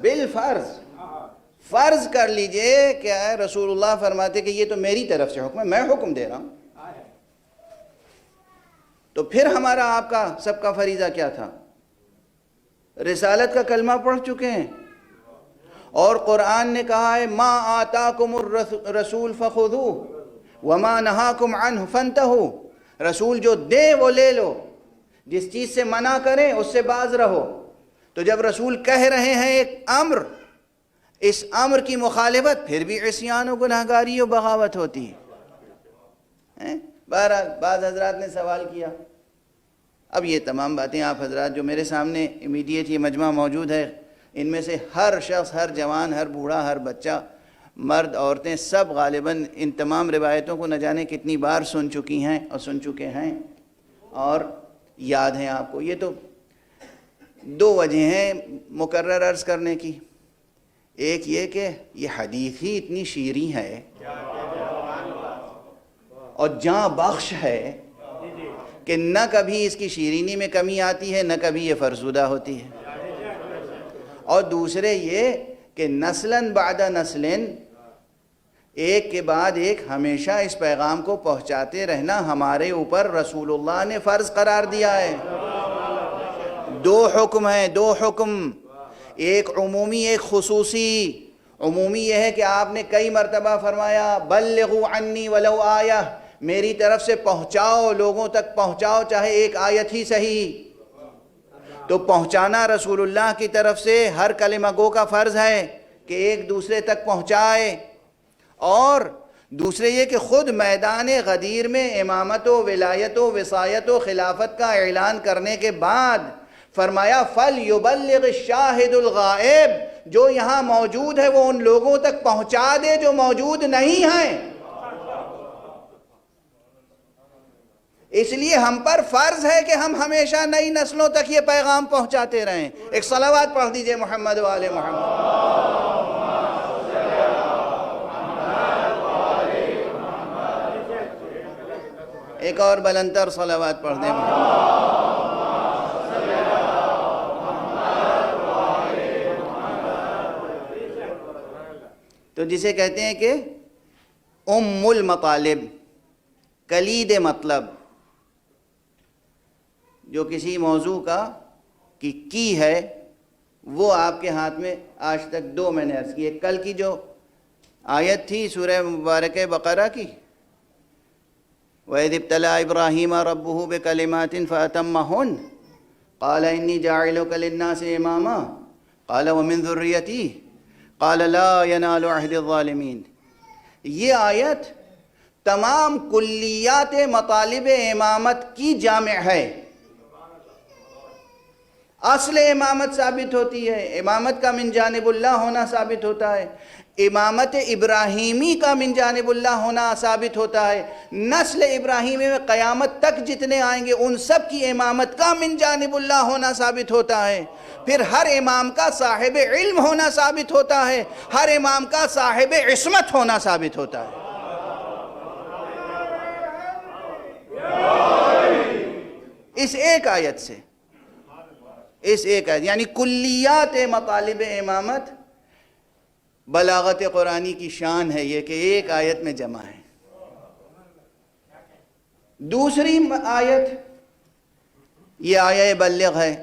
[SPEAKER 1] بالفرض فرض کر لیجئے کہ رسول اللہ فرماتے کہ یہ تو میری طرف سے حکم ہے، میں حکم دے رہا ہوں، تو پھر ہمارا آپ کا سب کا فریضہ کیا تھا؟ رسالت کا کلمہ پڑھ چکے ہیں، اور قرآن نے کہا ہے ما آتاکم الرسول فخذوہ وما نہاکم عنہ فانتہوا، رسول جو دے وہ لے لو، جس چیز سے منع کریں اس سے باز رہو. تو جب رسول کہہ رہے ہیں ایک امر، اس امر کی مخالفت پھر بھی عصیان و گناہگاری و بغاوت ہوتی ہے. بہرحال بعض حضرات نے سوال کیا. اب یہ تمام باتیں آپ حضرات جو میرے سامنے امیڈیٹ یہ مجمع موجود ہے، ان میں سے ہر شخص، ہر جوان، ہر بوڑھا، ہر بچہ، مرد، عورتیں، سب غالباً ان تمام روایتوں کو نہ جانے کتنی بار سن چکی ہیں اور سن چکے ہیں اور یاد ہیں آپ کو. یہ تو دو وجہ ہیں مکرر عرض کرنے کی. ایک یہ کہ یہ حدیث ہی اتنی شیریں ہے اور جاں بخش ہے کہ نہ کبھی اس کی شیرینی میں کمی آتی ہے، نہ کبھی یہ فرسودہ ہوتی ہے. اور دوسرے یہ کہ نسلاً بعد نسلن، ایک کے بعد ایک ہمیشہ اس پیغام کو پہنچاتے رہنا ہمارے اوپر رسول اللہ نے فرض قرار دیا ہے. دو حکم ہیں، دو حکم، ایک عمومی ایک خصوصی. عمومی یہ ہے کہ آپ نے کئی مرتبہ فرمایا بلغوا عنی ولو آیہ، میری طرف سے پہنچاؤ، لوگوں تک پہنچاؤ چاہے ایک آیت ہی صحیح. تو پہنچانا رسول اللہ کی طرف سے ہر کلمہ گو کا فرض ہے کہ ایک دوسرے تک پہنچائے. اور دوسرے یہ کہ خود میدان غدیر میں امامت و ولایت و وصایت و خلافت کا اعلان کرنے کے بعد فرمایا فَلْيُبَلِّغِ الشَّاهِدُ الْغَائِبُ، جو یہاں موجود ہے وہ ان لوگوں تک پہنچا دے جو موجود نہیں ہیں. اس لیے ہم پر فرض ہے کہ ہم ہمیشہ نئی نسلوں تک یہ پیغام پہنچاتے رہیں. ایک صلوات پڑھ دیجئے محمد و آل محمد. ایک اور بلندتر صلوات پڑھ دیں محمد. تو جسے کہتے ہیں کہ ام المطالب، کلید مطلب، جو کسی موضوع کی ہے وہ آپ کے ہاتھ میں آج تک دو میں نے عرض کی. ایک کل کی جو آیت تھی سورہ مبارکہ بقرہ کی، وَإِذِ ابْتَلَىٰ إِبْرَاهِيمَ رَبُّهُ بِكَلِمَاتٍ فَأَتَمَّهُنَّ قَالَ إِنِّي جَاعِلُكَ لِلنَّاسِ إِمَامًا قَالَ وَمِن ذُرِّيَّتِي قَالَ لَا يَنَالُ عَهْدِ الظَّالِمِينَ. یہ آیت تمام کلیات مطالب امامت کی جامع ہے. اصل امامت ثابت ہوتی ہے، امامت کا من جانب اللہ ہونا ثابت ہوتا ہے، امامت ابراہیمی کا من جانب اللہ ہونا ثابت ہوتا ہے. نسل ابراہیمی میں قیامت تک جتنے آئیں گے ان سب کی امامت کا من جانب اللہ ہونا ثابت ہوتا ہے. پھر ہر امام کا صاحب علم ہونا ثابت ہوتا ہے، ہر امام کا صاحب عصمت ہونا ثابت ہوتا ہے. اس ایک آیت سے، اس ایک آیت، یعنی کلیات مطالب امامت بلاغت قرآنی کی شان ہے یہ کہ ایک آیت میں جمع ہے۔ دوسری آیت یہ آیہ بلغ ہے،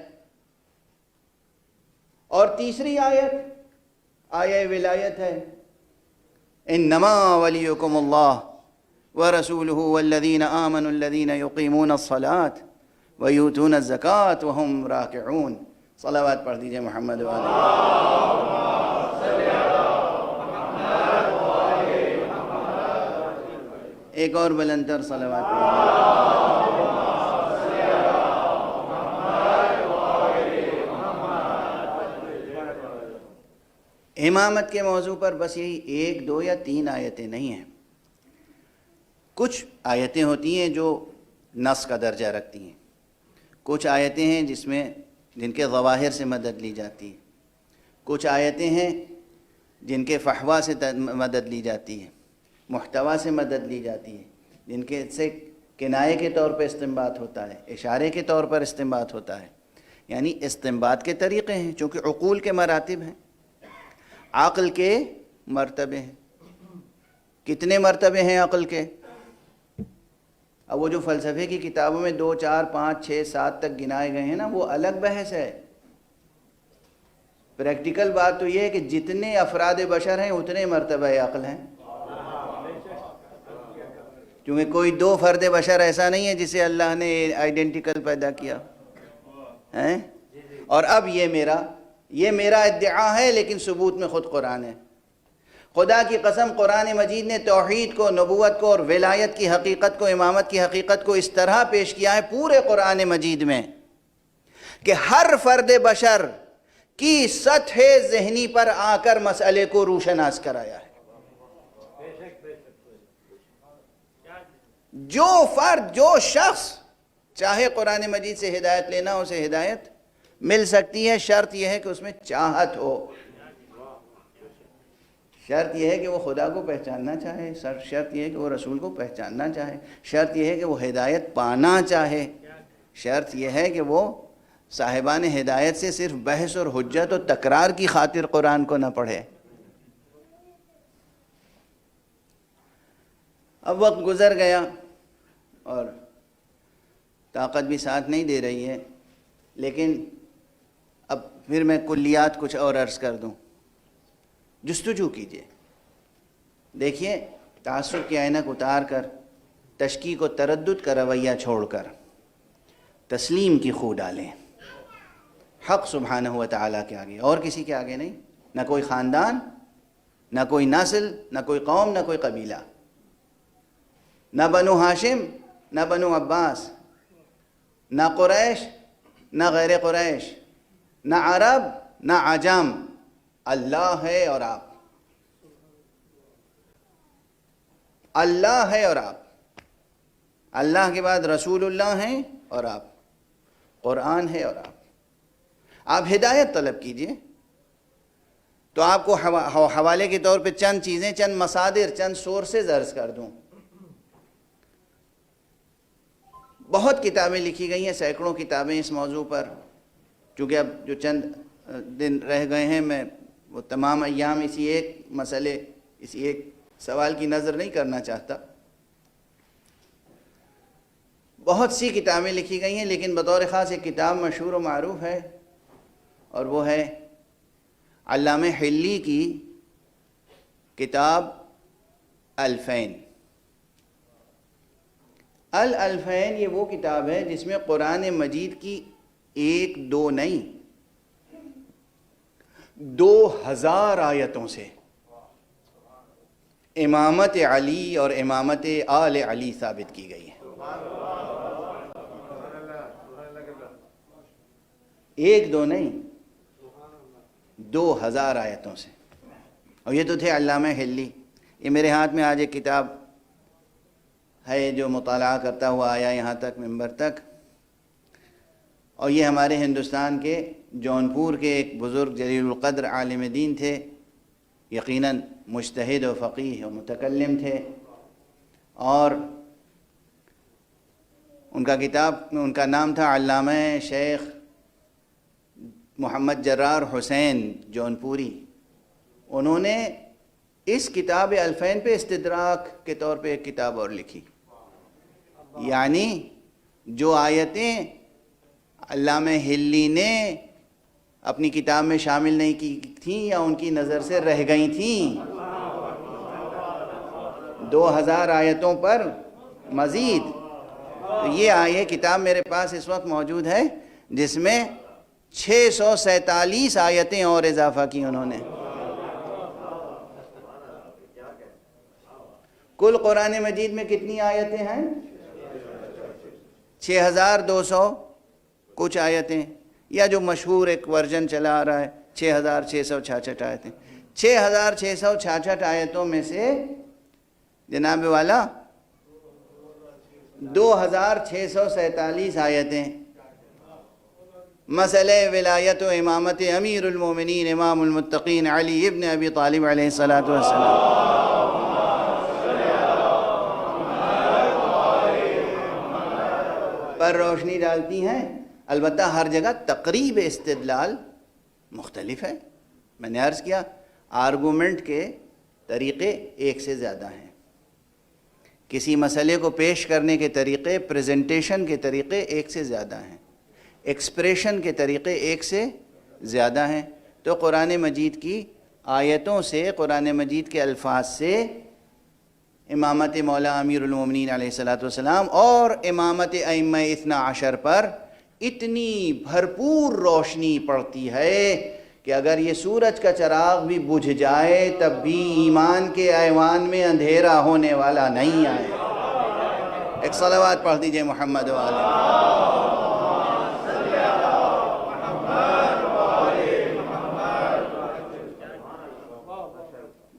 [SPEAKER 1] اور تیسری آیت آیہ ولایت ہے، انما ولیکم اللہ ورسولہ والذین آمنوا الذین یقیمون الصلاة ویؤتون الزکاة وہم راکعون۔ صلوات پڑھ دیجئے محمد وآلہ۔ ایک اور بلندر صلوات پڑھ۔ امامت کے موضوع پر بس یہی ایک دو یا تین آیتیں نہیں ہیں، کچھ آیتیں ہوتی ہیں جو نص کا درجہ رکھتی ہیں، کچھ آیتیں ہیں جن کے ظواہر سے مدد لی جاتی ہے، کچھ آیتیں ہیں جن کے فحوا سے مدد لی جاتی ہے، محتوا سے مدد لی جاتی ہے، جن کے سے کنایے کے طور پر استنباط ہوتا ہے، اشارے کے طور پر استنباط ہوتا ہے، یعنی استنباط کے طریقے ہیں، چونکہ عقول کے مراتب ہیں، عقل کے مرتبے ہیں۔ کتنے مرتبے ہیں عقل کے؟ اب وہ جو فلسفے کی کتابوں میں 2 4 5 6 7 تک گنائے گئے ہیں نا، وہ الگ بحث ہے۔ پریکٹیکل بات تو یہ ہے کہ جتنے افراد بشر ہیں اتنے مرتبہ عقل ہیں، کیونکہ کوئی 2 فرد بشر ایسا نہیں ہے جسے اللہ نے آئیڈینٹیکل پیدا کیا ہے۔ اور اب یہ میرا ادعا ہے، لیکن ثبوت میں خود قرآن ہے۔ خدا کی قسم قرآن مجید نے توحید کو، نبوت کو اور ولایت کی حقیقت کو، امامت کی حقیقت کو اس طرح پیش کیا ہے پورے قرآن مجید میں کہ ہر فرد بشر کی سطح ذہنی پر آ کر مسئلے کو روشناس کرایا ہے۔ جو فرد، جو شخص چاہے قرآن مجید سے ہدایت لینا، اسے ہدایت مل سکتی ہے، شرط یہ ہے کہ اس میں چاہت ہو، شرط یہ ہے کہ وہ خدا کو پہچاننا چاہے، شرط یہ ہے کہ وہ رسول کو پہچاننا چاہے، شرط یہ ہے کہ وہ ہدایت پانا چاہے، شرط یہ ہے کہ وہ صاحبان ہدایت سے صرف بحث اور حجت اور تکرار کی خاطر قرآن کو نہ پڑھے۔ اب وقت گزر گیا اور طاقت بھی ساتھ نہیں دے رہی ہے، لیکن اب پھر میں کلیات کچھ اور عرض کر دوں۔ جستجو کیجئے، دیکھیے، تعصب کی عینک اتار کر، تشکیک و تردد کا رویہ چھوڑ کر تسلیم کی خو ڈالیں، حق سبحانہ و تعالیٰ کے آگے، اور کسی کے آگے نہیں، نہ کوئی خاندان، نہ کوئی نسل، نہ کوئی قوم، نہ کوئی قبیلہ، نہ بنو ہاشم، نہ بنو عباس، نہ قریش، نہ غیر قریش، نہ عرب، نہ عجم، اللہ ہے اور آپ، اللہ ہے اور آپ، اللہ کے بعد رسول اللہ ہیں اور آپ، قرآن ہے اور آپ ہدایت طلب کیجئے۔ تو آپ کو حوالے کے طور پہ چند چیزیں، چند مصادر، چند سورسز عرض کر دوں۔ بہت کتابیں لکھی گئی ہیں، سینکڑوں کتابیں اس موضوع پر، چونکہ اب جو چند دن رہ گئے ہیں میں وہ تمام ایام اسی ایک سوال کی نظر نہیں کرنا چاہتا۔ بہت سی کتابیں لکھی گئی ہیں، لیکن بطور خاص ایک کتاب مشہور و معروف ہے، اور وہ ہے علامہ حلی کی کتاب الفین۔ الفین یہ وہ کتاب ہے جس میں قرآن مجید کی 1 2 نہیں 2000 آیتوں سے امامت علی اور امامت آل علی ثابت کی گئی ہے۔ 1 2 نہیں 2000 آیتوں سے، اور یہ تو تھے علامہ حلی۔ یہ میرے ہاتھ میں آج ایک کتاب ہے جو مطالعہ کرتا ہوا آیا یہاں تک، ممبر تک، اور یہ ہمارے ہندوستان کے جونپور کے ایک بزرگ جلیل القدر عالم دین تھے، یقیناً مجتہد و فقیہ و متکلم تھے، اور ان کا نام تھا علامہ شیخ محمد جرار حسین جونپوری. انہوں نے اس کتاب الفین پہ استدراک کے طور پہ ایک کتاب اور لکھی. یعنی جو آیتیں علامہ ہلی نے اپنی کتاب میں شامل نہیں کی تھیں یا ان کی نظر سے رہ گئی تھیں، 2000 آیتوں پر مزید. تو یہ کتاب میرے پاس اس وقت موجود ہے جس میں 647 آیتیں اور اضافہ کی انہوں نے. کل قرآن مجید میں کتنی آیتیں ہیں؟ 6200 کچھ آیتیں، یا جو مشہور ایک ورژن چلا آ رہا ہے 6666 آیتیں. 6666 آیتوں میں سے جناب والا 2647 آیتیں مسئلہ ولایت و امامت امیر المومنین امام المتقین علی ابن ابی طالب علیہ السلام پر روشنی ڈالتی ہیں. البتہ ہر جگہ تقریب استدلال مختلف ہے. میں نے عرض کیا آرگومنٹ کے طریقے ایک سے زیادہ ہیں. کسی مسئلے کو پیش کرنے کے طریقے، پریزنٹیشن کے طریقے ایک سے زیادہ ہیں، ایکسپریشن کے طریقے ایک سے زیادہ ہیں. تو قرآن مجید کی آیتوں سے، قرآن مجید کے الفاظ سے امامت مولا امیر المومنین علیہ السلام اور امامت ائمہ 12 پر اتنی بھرپور روشنی پڑتی ہے کہ اگر یہ سورج کا چراغ بھی بجھ جائے تب بھی ایمان کے ایوان میں اندھیرا ہونے والا نہیں آئے. ایک صلوات پڑھ دیجئے محمد والے.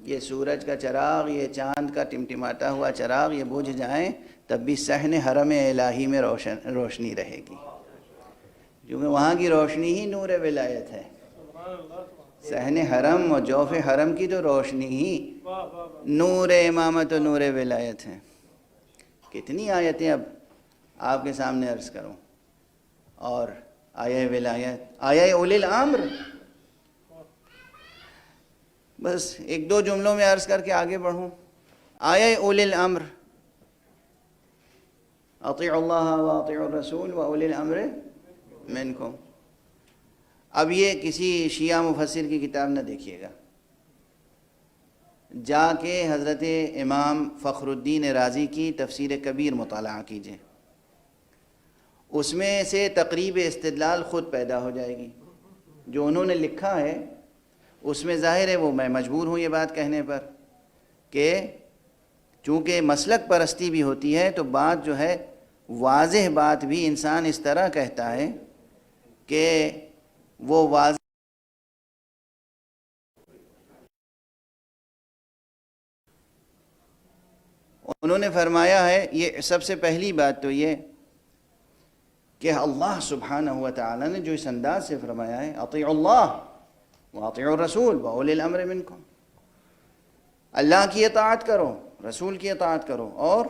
[SPEAKER 1] یہ سورج کا چراغ، یہ چاند کا ٹمٹماتا ہوا چراغ یہ بجھ جائیں تب بھی صحن حرم الہی میں روشنی رہے گی، کیونکہ وہاں کی روشنی ہی نور ولایت ہے. صحن حرم و جوف حرم کی تو روشنی ہی نور امامت و نور ولایت ہے. کتنی آیتیں اب آپ کے سامنے عرض کروں. اور آیہ ولایت، آیہ اولی الامر، بس ایک دو جملوں میں عرض کر کے آگے بڑھوں. آیہ اولی الامر، اطیعوا اللہ و اطیعوا الرسول و اولی الامر منکم. اب یہ کسی شیعہ مفسر کی کتاب نہ دیکھیے گا، جا کے حضرت امام فخر الدین رازی کی تفسیر کبیر مطالعہ کیجئے. اس میں سے تقریب استدلال خود پیدا ہو جائے گی. جو انہوں نے لکھا ہے اس میں ظاہر ہے، وہ میں مجبور ہوں یہ بات کہنے پر کہ چونکہ مسلک پرستی بھی ہوتی ہے تو بات جو ہے واضح بات بھی انسان اس طرح کہتا ہے کہ وہ واضح. انہوں نے فرمایا ہے، یہ سب سے پہلی بات تو یہ کہ اللہ سبحانہ و تعالی نے جو اس انداز سے فرمایا ہے اطیعوا اللہ واطیعوا الرسول واولی الامر منکم، اللہ کی اطاعت کرو، رسول کی اطاعت کرو، اور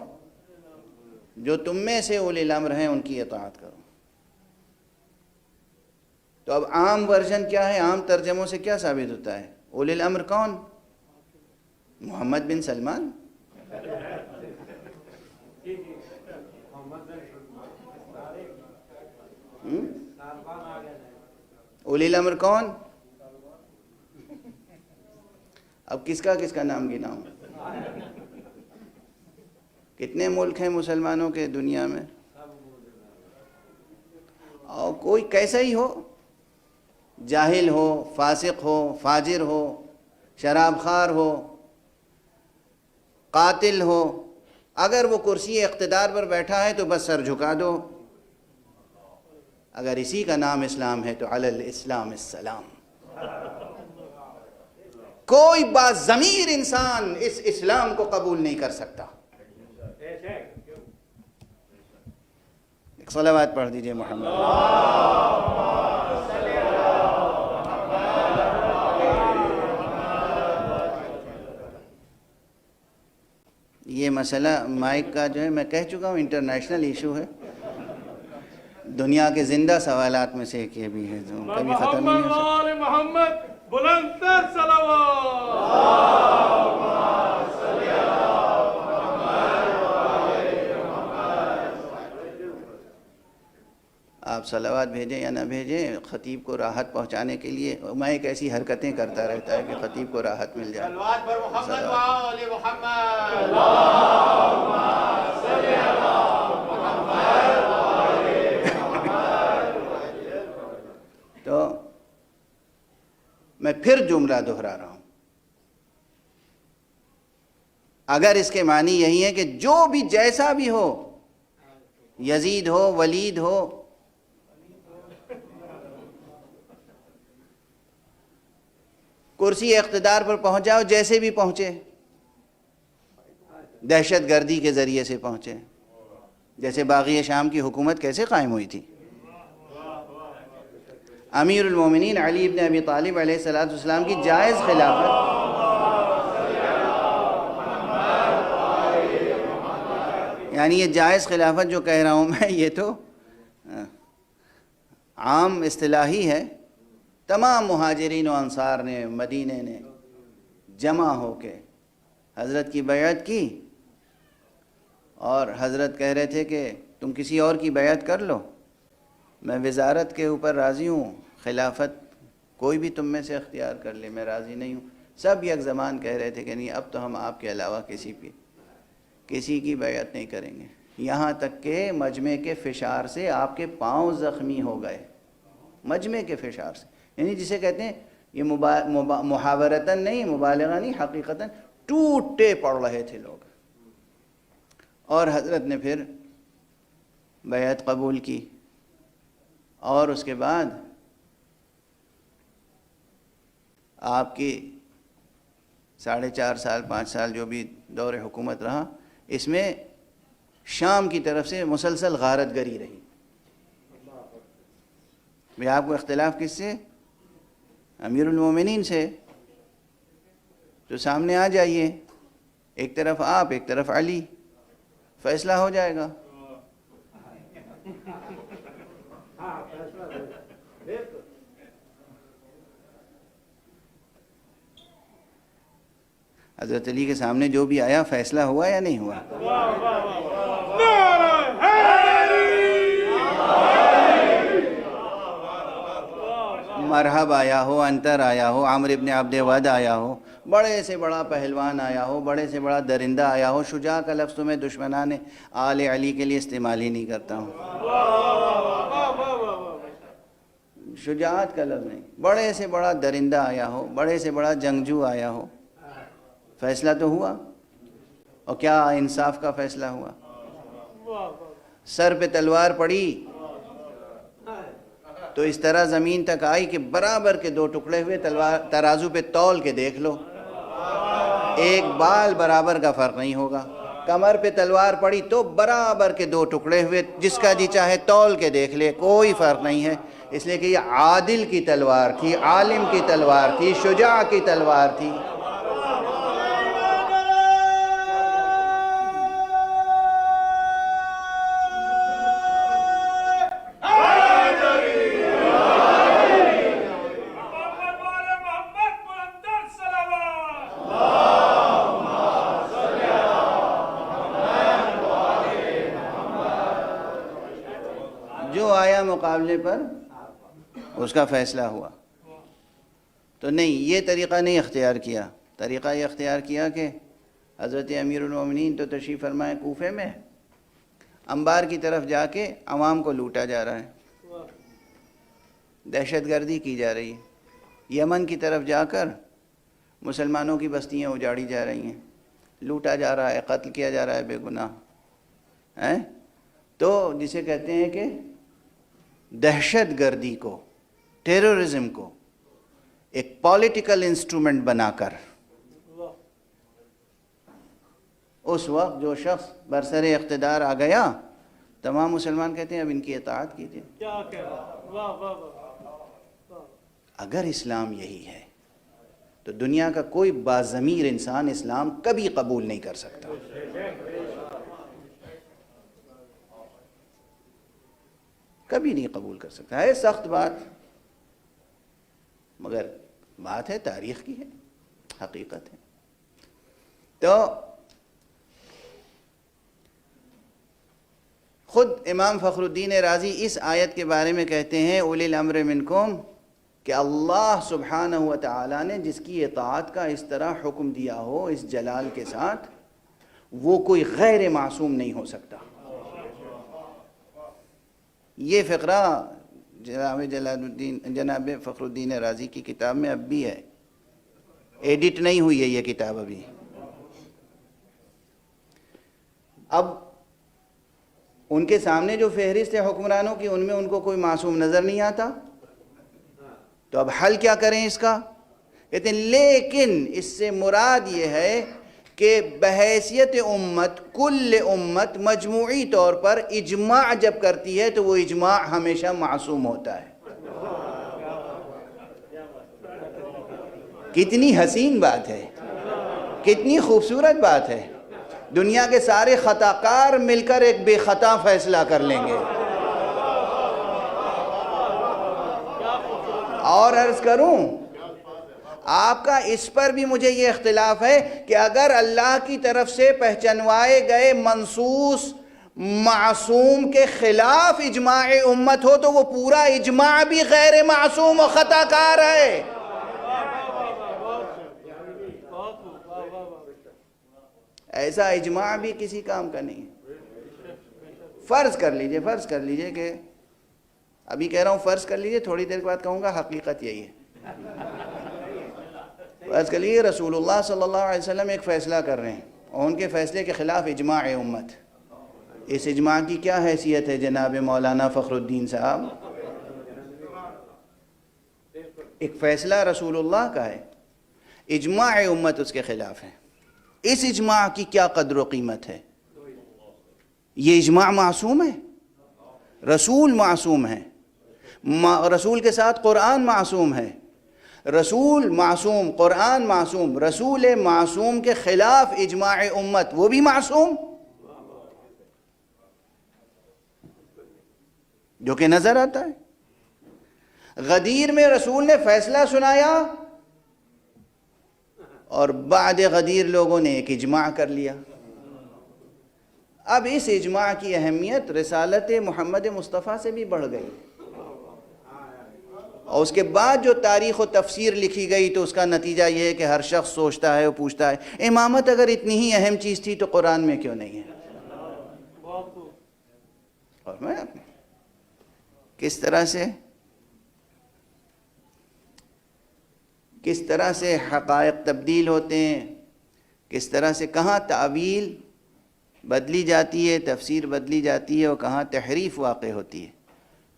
[SPEAKER 1] جو تم میں سے اولی الامر ہیں ان کی اطاعت کرو. تو اب عام ورژن کیا ہے، عام ترجموں سے کیا ثابت ہوتا ہے؟ اولی الامر کون؟ محمد بن سلمان. اولی الامر کون؟ اب کس کا نام گناؤں؟ کتنے ملک ہیں مسلمانوں کے دنیا میں؟ اور کوئی کیسا ہی ہو، جاہل ہو، فاسق ہو، فاجر ہو، شراب خوار ہو، قاتل ہو، اگر وہ کرسی اقتدار پر بیٹھا ہے تو بس سر جھکا دو. اگر اسی کا نام اسلام ہے تو علی الاسلام السلام. کوئی باضمیر انسان اس اسلام کو قبول نہیں کر سکتا. ایک صلوات پڑھ دیجئے محمد. یہ مسئلہ مائک کا جو ہے میں کہہ چکا ہوں انٹرنیشنل ایشو ہے. دنیا کے زندہ سوالات میں سے ایک یہ بھی ہے جو کبھی ختم ہی نہیں ہو سکتا.
[SPEAKER 2] محمد بلند تر صلوات.
[SPEAKER 1] آپ صلوات بھیجیں یا نہ بھیجیں، خطیب کو راحت پہنچانے کے لیے میں ایک ایسی حرکتیں کرتا رہتا ہے کہ خطیب کو راحت مل جائے.
[SPEAKER 2] صلوات پر محمد و آل محمد.
[SPEAKER 1] تو میں پھر جملہ دہرا رہا ہوں، اگر اس کے معنی یہی ہے کہ جو بھی جیسا بھی ہو، یزید ہو، ولید ہو، کرسی اقتدار پر پہنچ جاؤ، جیسے بھی پہنچے، دہشت گردی کے ذریعے سے پہنچے. جیسے باغی شام کی حکومت کیسے قائم ہوئی تھی؟ امیر المومنین علی ابن ابی طالب علیہ السلام کی جائز خلافت، یعنی یہ جائز خلافت جو کہہ رہا ہوں میں، یہ تو عام اصطلاحی ہے. تمام مہاجرین و انصار نے، مدینے نے جمع ہو کے حضرت کی بیعت کی، اور حضرت کہہ رہے تھے کہ تم کسی اور کی بیعت کر لو، میں وزارت کے اوپر راضی ہوں، خلافت کوئی بھی تم میں سے اختیار کر لے، میں راضی نہیں ہوں. سب یک زمان کہہ رہے تھے کہ نہیں، اب تو ہم آپ کے علاوہ کسی کی بیعت نہیں کریں گے. یہاں تک کہ مجمع کے فشار سے آپ کے پاؤں زخمی ہو گئے، مجمع کے فشار سے، یعنی جسے کہتے ہیں یہ محاورتاً نہیں، مبالغہ نہیں، حقیقتاً ٹوٹے پڑ رہے تھے لوگ. اور حضرت نے پھر بیعت قبول کی، اور اس کے بعد آپ کی 4.5 سال 5 سال جو بھی دور حکومت رہا، اس میں شام کی طرف سے مسلسل غارت گری رہی. بھئی آپ کو اختلاف کس سے؟ امیر المومنین سے. تو سامنے آ جائیے، ایک طرف آپ، ایک طرف علی، فیصلہ ہو جائے گا. حضرت علی کے سامنے جو بھی آیا، فیصلہ ہوا یا نہیں ہوا؟ مرحب آیا ہو، انتر آیا ہو، عمر ابن عبد ود آیا ہو، بڑے سے بڑا پہلوان آیا ہو، بڑے سے بڑا درندہ آیا ہو، شجاع کا لفظ میں دشمنان آل علی کے لیے استعمال ہی نہیں کرتا ہوں، شجاعت کا لفظ نہیں، بڑے سے بڑا درندہ آیا ہو، بڑے سے بڑا جنگجو آیا ہو، فیصلہ تو ہوا. اور کیا انصاف کا فیصلہ ہوا؟ سر پہ تلوار پڑی تو اس طرح زمین تک آئی کہ برابر کے 2 ٹکڑے ہوئے. ترازو پہ تول کے دیکھ لو، ایک بال برابر کا فرق نہیں ہوگا. کمر پہ تلوار پڑی تو برابر کے 2 ٹکڑے ہوئے، جس کا جی چاہے تول کے دیکھ لے، کوئی فرق نہیں ہے. اس لیے کہ یہ عادل کی تلوار تھی، عالم کی تلوار تھی، شجاع کی تلوار تھی. جو آیا مقابلے پر اس کا فیصلہ ہوا. تو نہیں، یہ طریقہ نہیں اختیار کیا. طریقہ یہ اختیار کیا کہ حضرت امیر المومنین تو تشریف فرمائے کوفے میں، انبار کی طرف جا کے عوام کو لوٹا جا رہا ہے، دہشت گردی کی جا رہی ہے. یمن کی طرف جا کر مسلمانوں کی بستیاں اجاڑی جا رہی ہیں، لوٹا جا رہا ہے، قتل کیا جا رہا ہے بے گناہ. تو جسے کہتے ہیں کہ دہشت گردی کو، ٹیررزم کو ایک پولیٹیکل انسٹرومنٹ بنا کر، اس وقت جو شخص برسر اقتدار آ گیا، تمام مسلمان کہتے ہیں اب ان کی اطاعت کیجیے. اگر اسلام یہی ہے تو دنیا کا کوئی باضمیر انسان اسلام کبھی قبول نہیں کر سکتا. کبھی کبھی نہیں قبول کر سکتا. ہے سخت بات مگر بات ہے تاریخ کی ہے, حقیقت ہے. تو خود امام فخر الدین رازی اس آیت کے بارے میں کہتے ہیں اولی الامر منکم, کہ اللہ سبحانہ و تعالیٰ نے جس کی اطاعت کا اس طرح حکم دیا ہو اس جلال کے ساتھ, وہ کوئی غیر معصوم نہیں ہو سکتا. یہ فقرہ جناب فخر الدین رازی کی کتاب میں اب بھی ہے, ایڈٹ نہیں ہوئی ہے یہ کتاب ابھی. اب ان کے سامنے جو فہرست ہے حکمرانوں کی, ان میں ان کو کوئی معصوم نظر نہیں آتا. تو اب حل کیا کریں اس کا؟ کہتے ہیں لیکن اس سے مراد یہ ہے کہ بحیثیت امت, کل امت مجموعی طور پر اجماع جب کرتی ہے تو وہ اجماع ہمیشہ معصوم ہوتا ہے. کتنی حسین بات ہے, کتنی خوبصورت بات ہے. دنیا کے سارے خطا کار مل کر ایک بے خطا فیصلہ کر لیں گے. اور عرض کروں, آپ کا اس پر بھی مجھے یہ اختلاف ہے کہ اگر اللہ کی طرف سے پہچنوائے گئے منصوص معصوم کے خلاف اجماع امت ہو تو وہ پورا اجماع بھی غیر معصوم و خطا کار ہے. ایسا اجماع بھی کسی کام کا نہیں ہے. فرض کر لیجئے کہ ابھی کہہ رہا ہوں فرض کر لیجئے, تھوڑی دیر کے بعد کہوں گا حقیقت یہی ہے. فرض کر لیجئے رسول اللہ صلی اللہ علیہ وسلم ایک فیصلہ کر رہے ہیں اور ان کے فیصلے کے خلاف اجماع امت. اس اجماع کی کیا حیثیت ہے جناب مولانا فخر الدین صاحب؟ ایک فیصلہ رسول اللہ کا ہے, اجماع امت اس کے خلاف ہے. اس اجماع کی کیا قدر و قیمت ہے؟ یہ اجماع معصوم ہے, رسول معصوم ہے, رسول کے ساتھ قرآن معصوم ہے. رسول معصوم, قرآن معصوم, رسول معصوم کے خلاف اجماع امت, وہ بھی معصوم, جو کہ نظر آتا ہے. غدیر میں رسول نے فیصلہ سنایا اور بعد غدیر لوگوں نے ایک اجماع کر لیا. اب اس اجماع کی اہمیت رسالت محمد مصطفیٰ سے بھی بڑھ گئی, اور اس کے بعد جو تاریخ و تفسیر لکھی گئی تو اس کا نتیجہ یہ ہے کہ ہر شخص سوچتا ہے اور پوچھتا ہے امامت اگر اتنی ہی اہم چیز تھی تو قرآن میں کیوں نہیں ہے؟ اور میں کس طرح سے حقائق تبدیل ہوتے ہیں, کس طرح سے کہاں تعویل بدلی جاتی ہے, تفسیر بدلی جاتی ہے, اور کہاں تحریف واقع ہوتی ہے.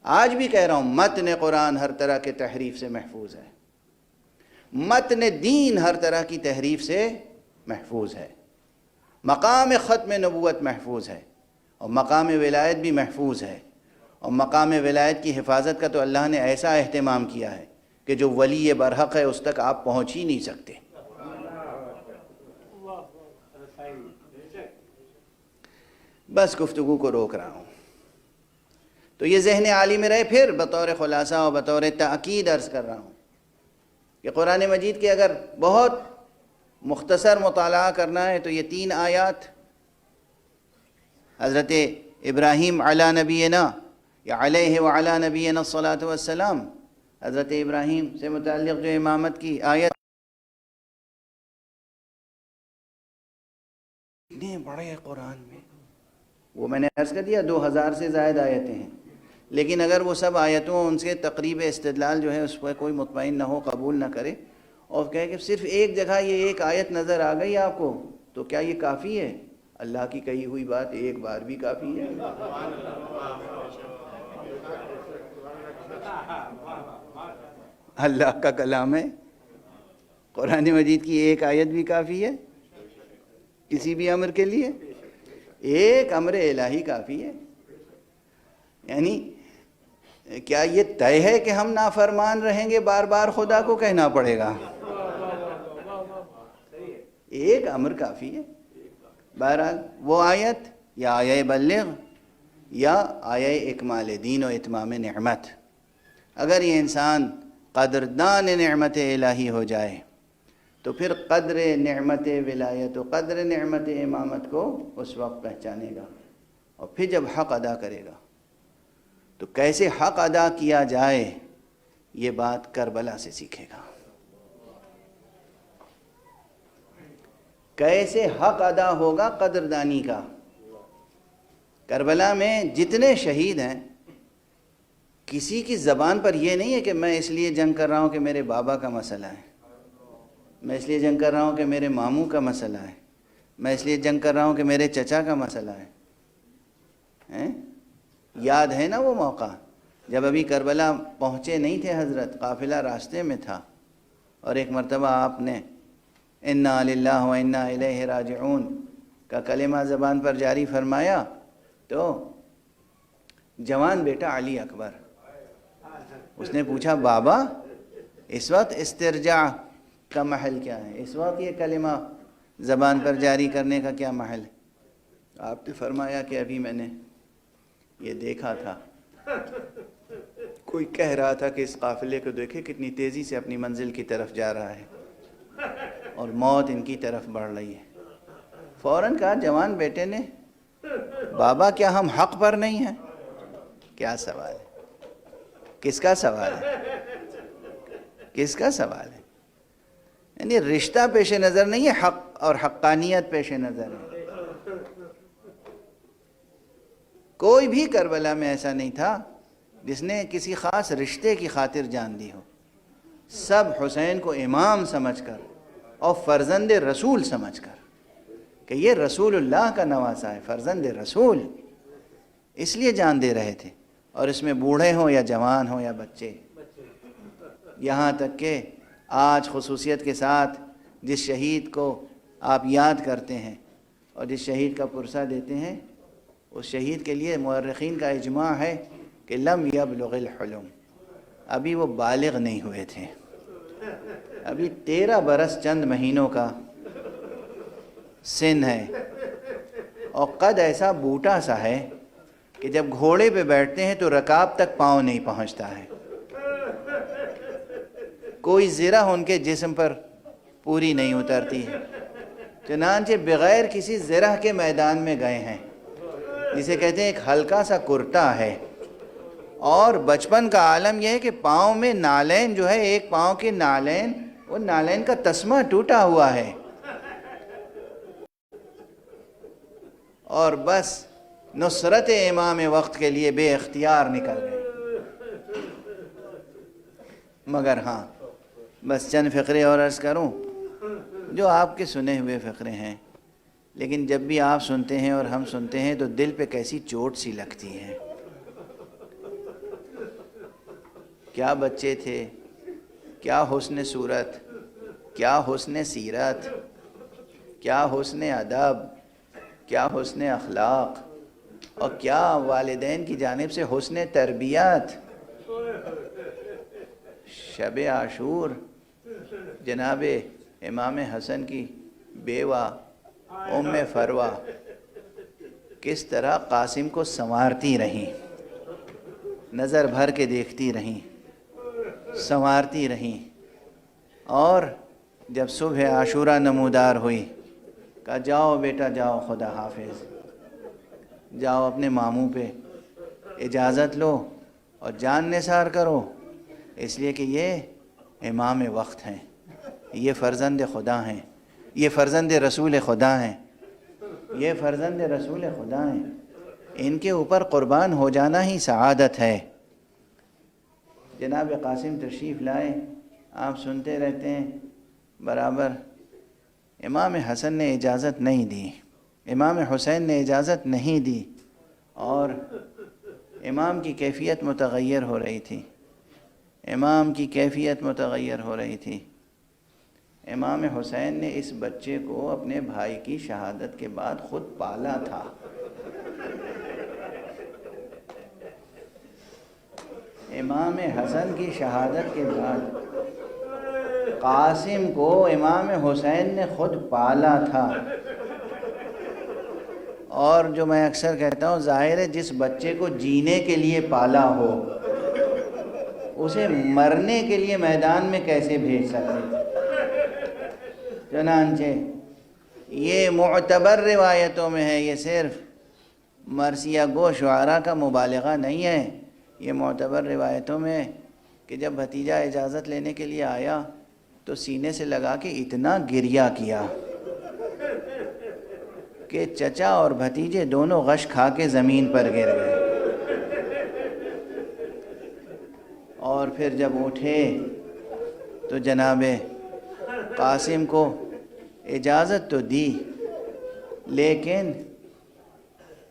[SPEAKER 1] آج بھی کہہ رہا ہوں متن قرآن ہر طرح کے تحریف سے محفوظ ہے, متن دین ہر طرح کی تحریف سے محفوظ ہے. مقام ختم نبوت محفوظ ہے, اور مقام ولایت بھی محفوظ ہے. اور مقام ولایت کی حفاظت کا تو اللہ نے ایسا اہتمام کیا ہے کہ جو ولی برحق ہے اس تک آپ پہنچ ہی نہیں سکتے. بس گفتگو کو روک رہا ہوں. تو یہ ذہن عالی میں رہے. پھر بطور خلاصہ اور بطور تاکید عرض کر رہا ہوں کہ قرآن مجید کے اگر بہت مختصر مطالعہ کرنا ہے تو یہ 3 آیات حضرت ابراہیم علی نبینا یا علیہ وعلی نبینا الصلاۃ والسلام, حضرت ابراہیم سے متعلق جو امامت کی آیت اتنے بڑے قرآن میں, وہ میں نے عرض کر دیا 2000 سے زائد آیتیں ہیں. لیکن اگر وہ سب آیتوں ان سے تقریب استدلال جو ہے اس پر کوئی مطمئن نہ ہو, قبول نہ کرے, اور کہے کہ صرف ایک جگہ یہ ایک آیت نظر آ گئی آپ کو, تو کیا یہ کافی ہے؟ اللہ کی کہی ہوئی بات ایک بار بھی کافی ہے. اللہ کا کلام ہے, قرآن مجید کی ایک آیت بھی کافی ہے کسی بھی امر کے لیے. ایک امر الہی کافی ہے. یعنی کیا یہ طے ہے کہ ہم نافرمان رہیں گے, بار بار خدا کو کہنا پڑے گا؟ ایک امر کافی ہے. بہرحال وہ آیت یا آیہ بلغ یا آیہ اکمال دین و اتمام نعمت۔ اگر یہ انسان قدردان نعمت الہی ہو جائے تو پھر قدر نعمت ولایت و قدر نعمت امامت کو اس وقت پہچانے گا، اور پھر جب حق ادا کرے گا تو کیسے حق ادا کیا جائے یہ بات کربلا سے سیکھے گا۔ کیسے حق ادا ہوگا قدردانی کا۔ کربلا میں جتنے شہید ہیں کسی کی زبان پر یہ نہیں ہے کہ میں اس لیے جنگ کر رہا ہوں کہ میرے بابا کا مسئلہ ہے، میں اس لیے جنگ کر رہا ہوں کہ میرے ماموں کا مسئلہ ہے، میں اس لیے جنگ کر رہا ہوں کہ میرے چچا کا مسئلہ ہے۔ یاد ہے نا وہ موقع جب ابھی کربلا پہنچے نہیں تھے حضرت، قافلہ راستے میں تھا، اور ایک مرتبہ آپ نے انا للہ و انا الیہ راجعون کا کلمہ زبان پر جاری فرمایا تو جوان بیٹا علی اکبر اس نے پوچھا بابا اس وقت استرجاع کا محل کیا ہے، اس وقت یہ کلمہ زبان پر جاری کرنے کا کیا محل ہے؟ آپ نے فرمایا کہ ابھی میں نے یہ دیکھا تھا، کوئی کہہ رہا تھا کہ اس قافلے کو دیکھے کتنی تیزی سے اپنی منزل کی طرف جا رہا ہے اور موت ان کی طرف بڑھ رہی ہے۔ فوراً کہا جوان بیٹے نے بابا کیا ہم حق پر نہیں ہیں؟ کیا سوال ہے؟ کس کا سوال ہے؟ کس کا سوال ہے؟ یعنی رشتہ پیش نظر نہیں ہے، حق اور حقانیت پیش نظر ہے۔ کوئی بھی کربلا میں ایسا نہیں تھا جس نے کسی خاص رشتے کی خاطر جان دی ہو۔ سب حسین کو امام سمجھ کر اور فرزند رسول سمجھ کر کہ یہ رسول اللہ کا نواسا ہے، فرزند رسول، اس لیے جان دے رہے تھے۔ اور اس میں بوڑھے ہوں یا جوان ہوں یا بچے، یہاں تک کہ آج خصوصیت کے ساتھ جس شہید کو آپ یاد کرتے ہیں اور جس شہید کا پرسہ دیتے ہیں، اس شہید کے لیے مورخین کا اجماع ہے کہ لم یبلغ الحلم، ابھی وہ بالغ نہیں ہوئے تھے، ابھی 13 برس چند مہینوں کا سن ہے، اور قد ایسا بوٹا سا ہے کہ جب گھوڑے پہ بیٹھتے ہیں تو رکاب تک پاؤں نہیں پہنچتا ہے، کوئی زرہ ان کے جسم پر پوری نہیں اترتی ہے، چنانچہ بغیر کسی زرہ کے میدان میں گئے ہیں، جسے کہتے ہیں ایک ہلکا سا کرتا ہے۔ اور بچپن کا عالم یہ ہے کہ پاؤں میں نالین جو ہے، ایک پاؤں کے نالین، وہ نالین کا تسمہ ٹوٹا ہوا ہے، اور بس نصرت امام وقت کے لیے بے اختیار نکل گئے۔ مگر ہاں بس چند فقرے اور عرض کروں جو آپ کے سنے ہوئے فقرے ہیں، لیکن جب بھی آپ سنتے ہیں اور ہم سنتے ہیں تو دل پہ کیسی چوٹ سی لگتی ہے۔ کیا بچے تھے، کیا حسن صورت، کیا حسن سیرت، کیا حسن ادب، کیا حسن اخلاق، اور کیا والدین کی جانب سے حسن تربیت۔ شب عاشور جناب امام حسن کی بیوہ ام فروہ کس طرح قاسم کو سنوارتی رہیں، نظر بھر کے دیکھتی رہیں، سنوارتی رہیں، اور جب صبح عاشورہ نمودار ہوئی کہا جاؤ بیٹا جاؤ، خدا حافظ، جاؤ اپنے ماموں پہ اجازت لو اور جان نثار کرو، اس لیے کہ یہ امام وقت ہیں، یہ فرزند خدا ہیں، یہ فرزند رسول خدا ہیں، یہ فرزند رسول خدا ہیں، ان کے اوپر قربان ہو جانا ہی سعادت ہے۔ جناب قاسم تشریف لائے، آپ سنتے رہتے ہیں برابر، امام حسن نے اجازت نہیں دی، امام حسین نے اجازت نہیں دی، اور امام کی کیفیت متغیر ہو رہی تھی، امام کی کیفیت متغیر ہو رہی تھی۔ امام حسین نے اس بچے کو اپنے بھائی کی شہادت کے بعد خود پالا تھا، امام حسن کی شہادت کے بعد قاسم کو امام حسین نے خود پالا تھا، اور جو میں اکثر کہتا ہوں، ظاہر ہے جس بچے کو جینے کے لیے پالا ہو اسے مرنے کے لیے میدان میں کیسے بھیج سکتے؟ چنانچہ یہ معتبر روایتوں میں ہے، یہ صرف مرثیہ گو شعراء کا مبالغہ نہیں ہے، یہ معتبر روایتوں میں ہے کہ جب بھتیجہ اجازت لینے کے لیے آیا تو سینے سے لگا کے اتنا گریہ کیا کہ چچا اور بھتیجے دونوں غش کھا کے زمین پر گر گئے، اور پھر جب اٹھے تو جناب قاسم کو اجازت تو دی، لیکن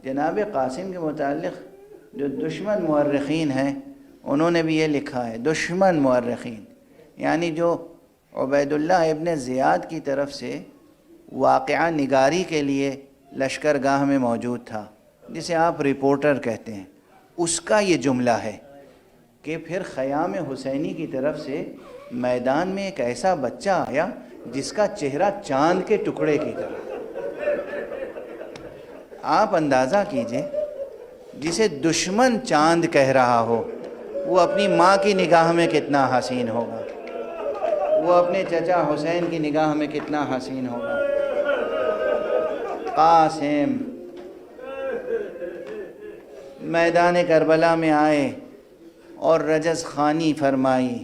[SPEAKER 1] جناب قاسم کے متعلق جو دشمن مورخین ہیں انہوں نے بھی یہ لکھا ہے، دشمن مورخین یعنی جو عبید اللہ ابن زیاد کی طرف سے واقعہ نگاری کے لیے لشکر گاہ میں موجود تھا، جسے آپ رپورٹر کہتے ہیں، اس کا یہ جملہ ہے کہ پھر خیام حسینی کی طرف سے میدان میں ایک ایسا بچہ آیا جس کا چہرہ چاند کے ٹکڑے کی طرح۔ آپ اندازہ کیجئے جسے دشمن چاند کہہ رہا ہو وہ اپنی ماں کی نگاہ میں کتنا حسین ہوگا، وہ اپنے چچا حسین کی نگاہ میں کتنا حسین ہوگا۔ قاسم میدان کربلا میں آئے اور رجز خوانی فرمائی،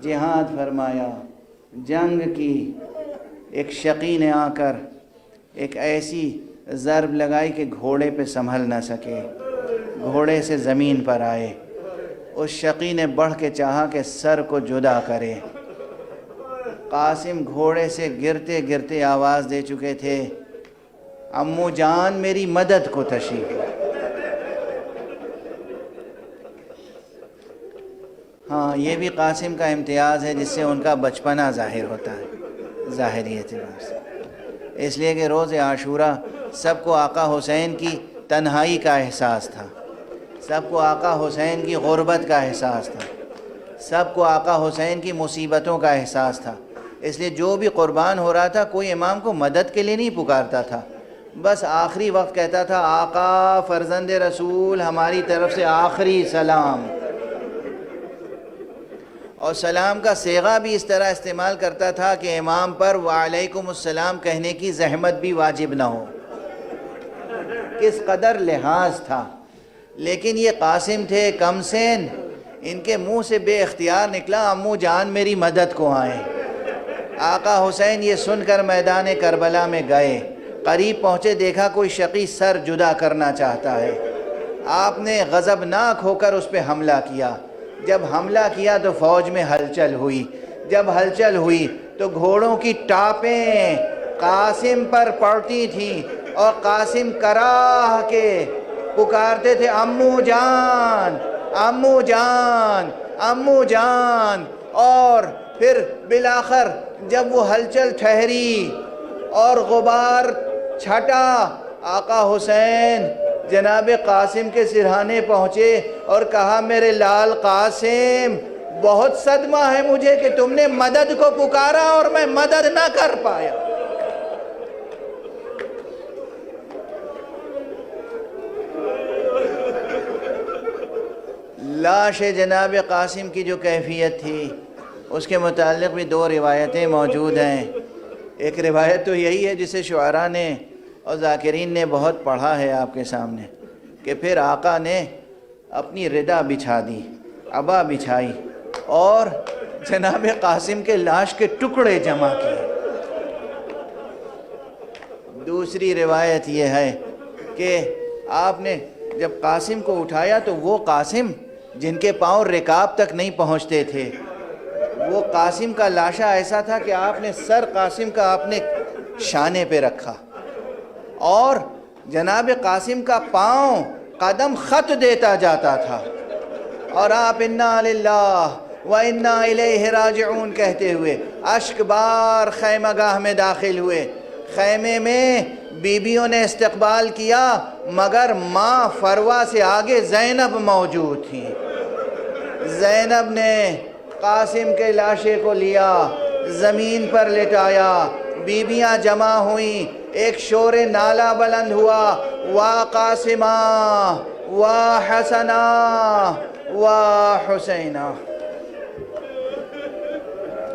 [SPEAKER 1] جہاد فرمایا، جنگ کی۔ ایک شقی نے آ کر ایک ایسی ضرب لگائی کہ گھوڑے پہ سنبھل نہ سکے، گھوڑے سے زمین پر آئے۔ اس شقی نے بڑھ کے چاہا کہ سر کو جدا کرے۔ قاسم گھوڑے سے گرتے گرتے آواز دے چکے تھے، امو جان میری مدد کو تشریف لائے۔ ہاں، یہ بھی قاسم کا امتیاز ہے جس سے ان کا بچپنا ظاہر ہوتا ہے ظاہری اعتبار سے، اس لیے کہ روز عاشوراء سب کو آقا حسین کی تنہائی کا احساس تھا، سب کو آقا حسین کی غربت کا احساس تھا، سب کو آقا حسین کی مصیبتوں کا احساس تھا، اس لیے جو بھی قربان ہو رہا تھا کوئی امام کو مدد کے لیے نہیں پکارتا تھا، بس آخری وقت کہتا تھا آقا فرزند رسول ہماری طرف سے آخری سلام، اور سلام کا صیغہ بھی اس طرح استعمال کرتا تھا کہ امام پر وعلیکم السلام کہنے کی زحمت بھی واجب نہ ہو، کس قدر لحاظ تھا۔ لیکن یہ قاسم تھے کم سین، ان کے منہ سے بے اختیار نکلا امو جان میری مدد کو آئیں۔ آقا حسین یہ سن کر میدان کربلا میں گئے، قریب پہنچے، دیکھا کوئی شقی سر جدا کرنا چاہتا ہے۔ آپ نے غضبناک ہو کر اس پہ حملہ کیا۔ جب حملہ کیا تو فوج میں ہلچل ہوئی، جب ہلچل ہوئی تو گھوڑوں کی ٹاپیں قاسم پر پڑتی تھیں اور قاسم کراہ کے پکارتے تھے امو جان امو جان امو جان۔ اور پھر بالآخر جب وہ ہلچل ٹھہری اور غبار چھٹا، آقا حسین جناب قاسم کے سرہانے پہنچے اور کہا میرے لال قاسم بہت صدمہ ہے مجھے کہ تم نے مدد کو پکارا اور میں مدد نہ کر پایا۔ لاش جناب قاسم کی جو کیفیت تھی اس کے متعلق بھی دو روایتیں موجود ہیں۔ ایک روایت تو یہی ہے جسے شعراء نے اور ذاکرین نے بہت پڑھا ہے آپ کے سامنے، کہ پھر آقا نے اپنی ردا بچھا دی، عبا بچھائی اور جناب قاسم کے لاش کے ٹکڑے جمع کیے۔ دوسری روایت یہ ہے کہ آپ نے جب قاسم کو اٹھایا تو وہ قاسم جن کے پاؤں رکاب تک نہیں پہنچتے تھے، وہ قاسم کا لاشا ایسا تھا کہ آپ نے سر قاسم کا اپنے شانے پہ رکھا اور جناب قاسم کا پاؤں قدم خط دیتا جاتا تھا، اور آپ انا للہ و انا الیہ راجعون کہتے ہوئے اشک بار خیمہ گاہ میں داخل ہوئے۔ خیمے میں بیویوں نے استقبال کیا مگر ماں فروا سے آگے زینب موجود تھی۔ زینب نے قاسم کے لاشے کو لیا، زمین پر لٹایا، بیویاں جمع ہوئیں، ایک شور نالہ بلند ہوا، وقاسما وحسنا وحسينا.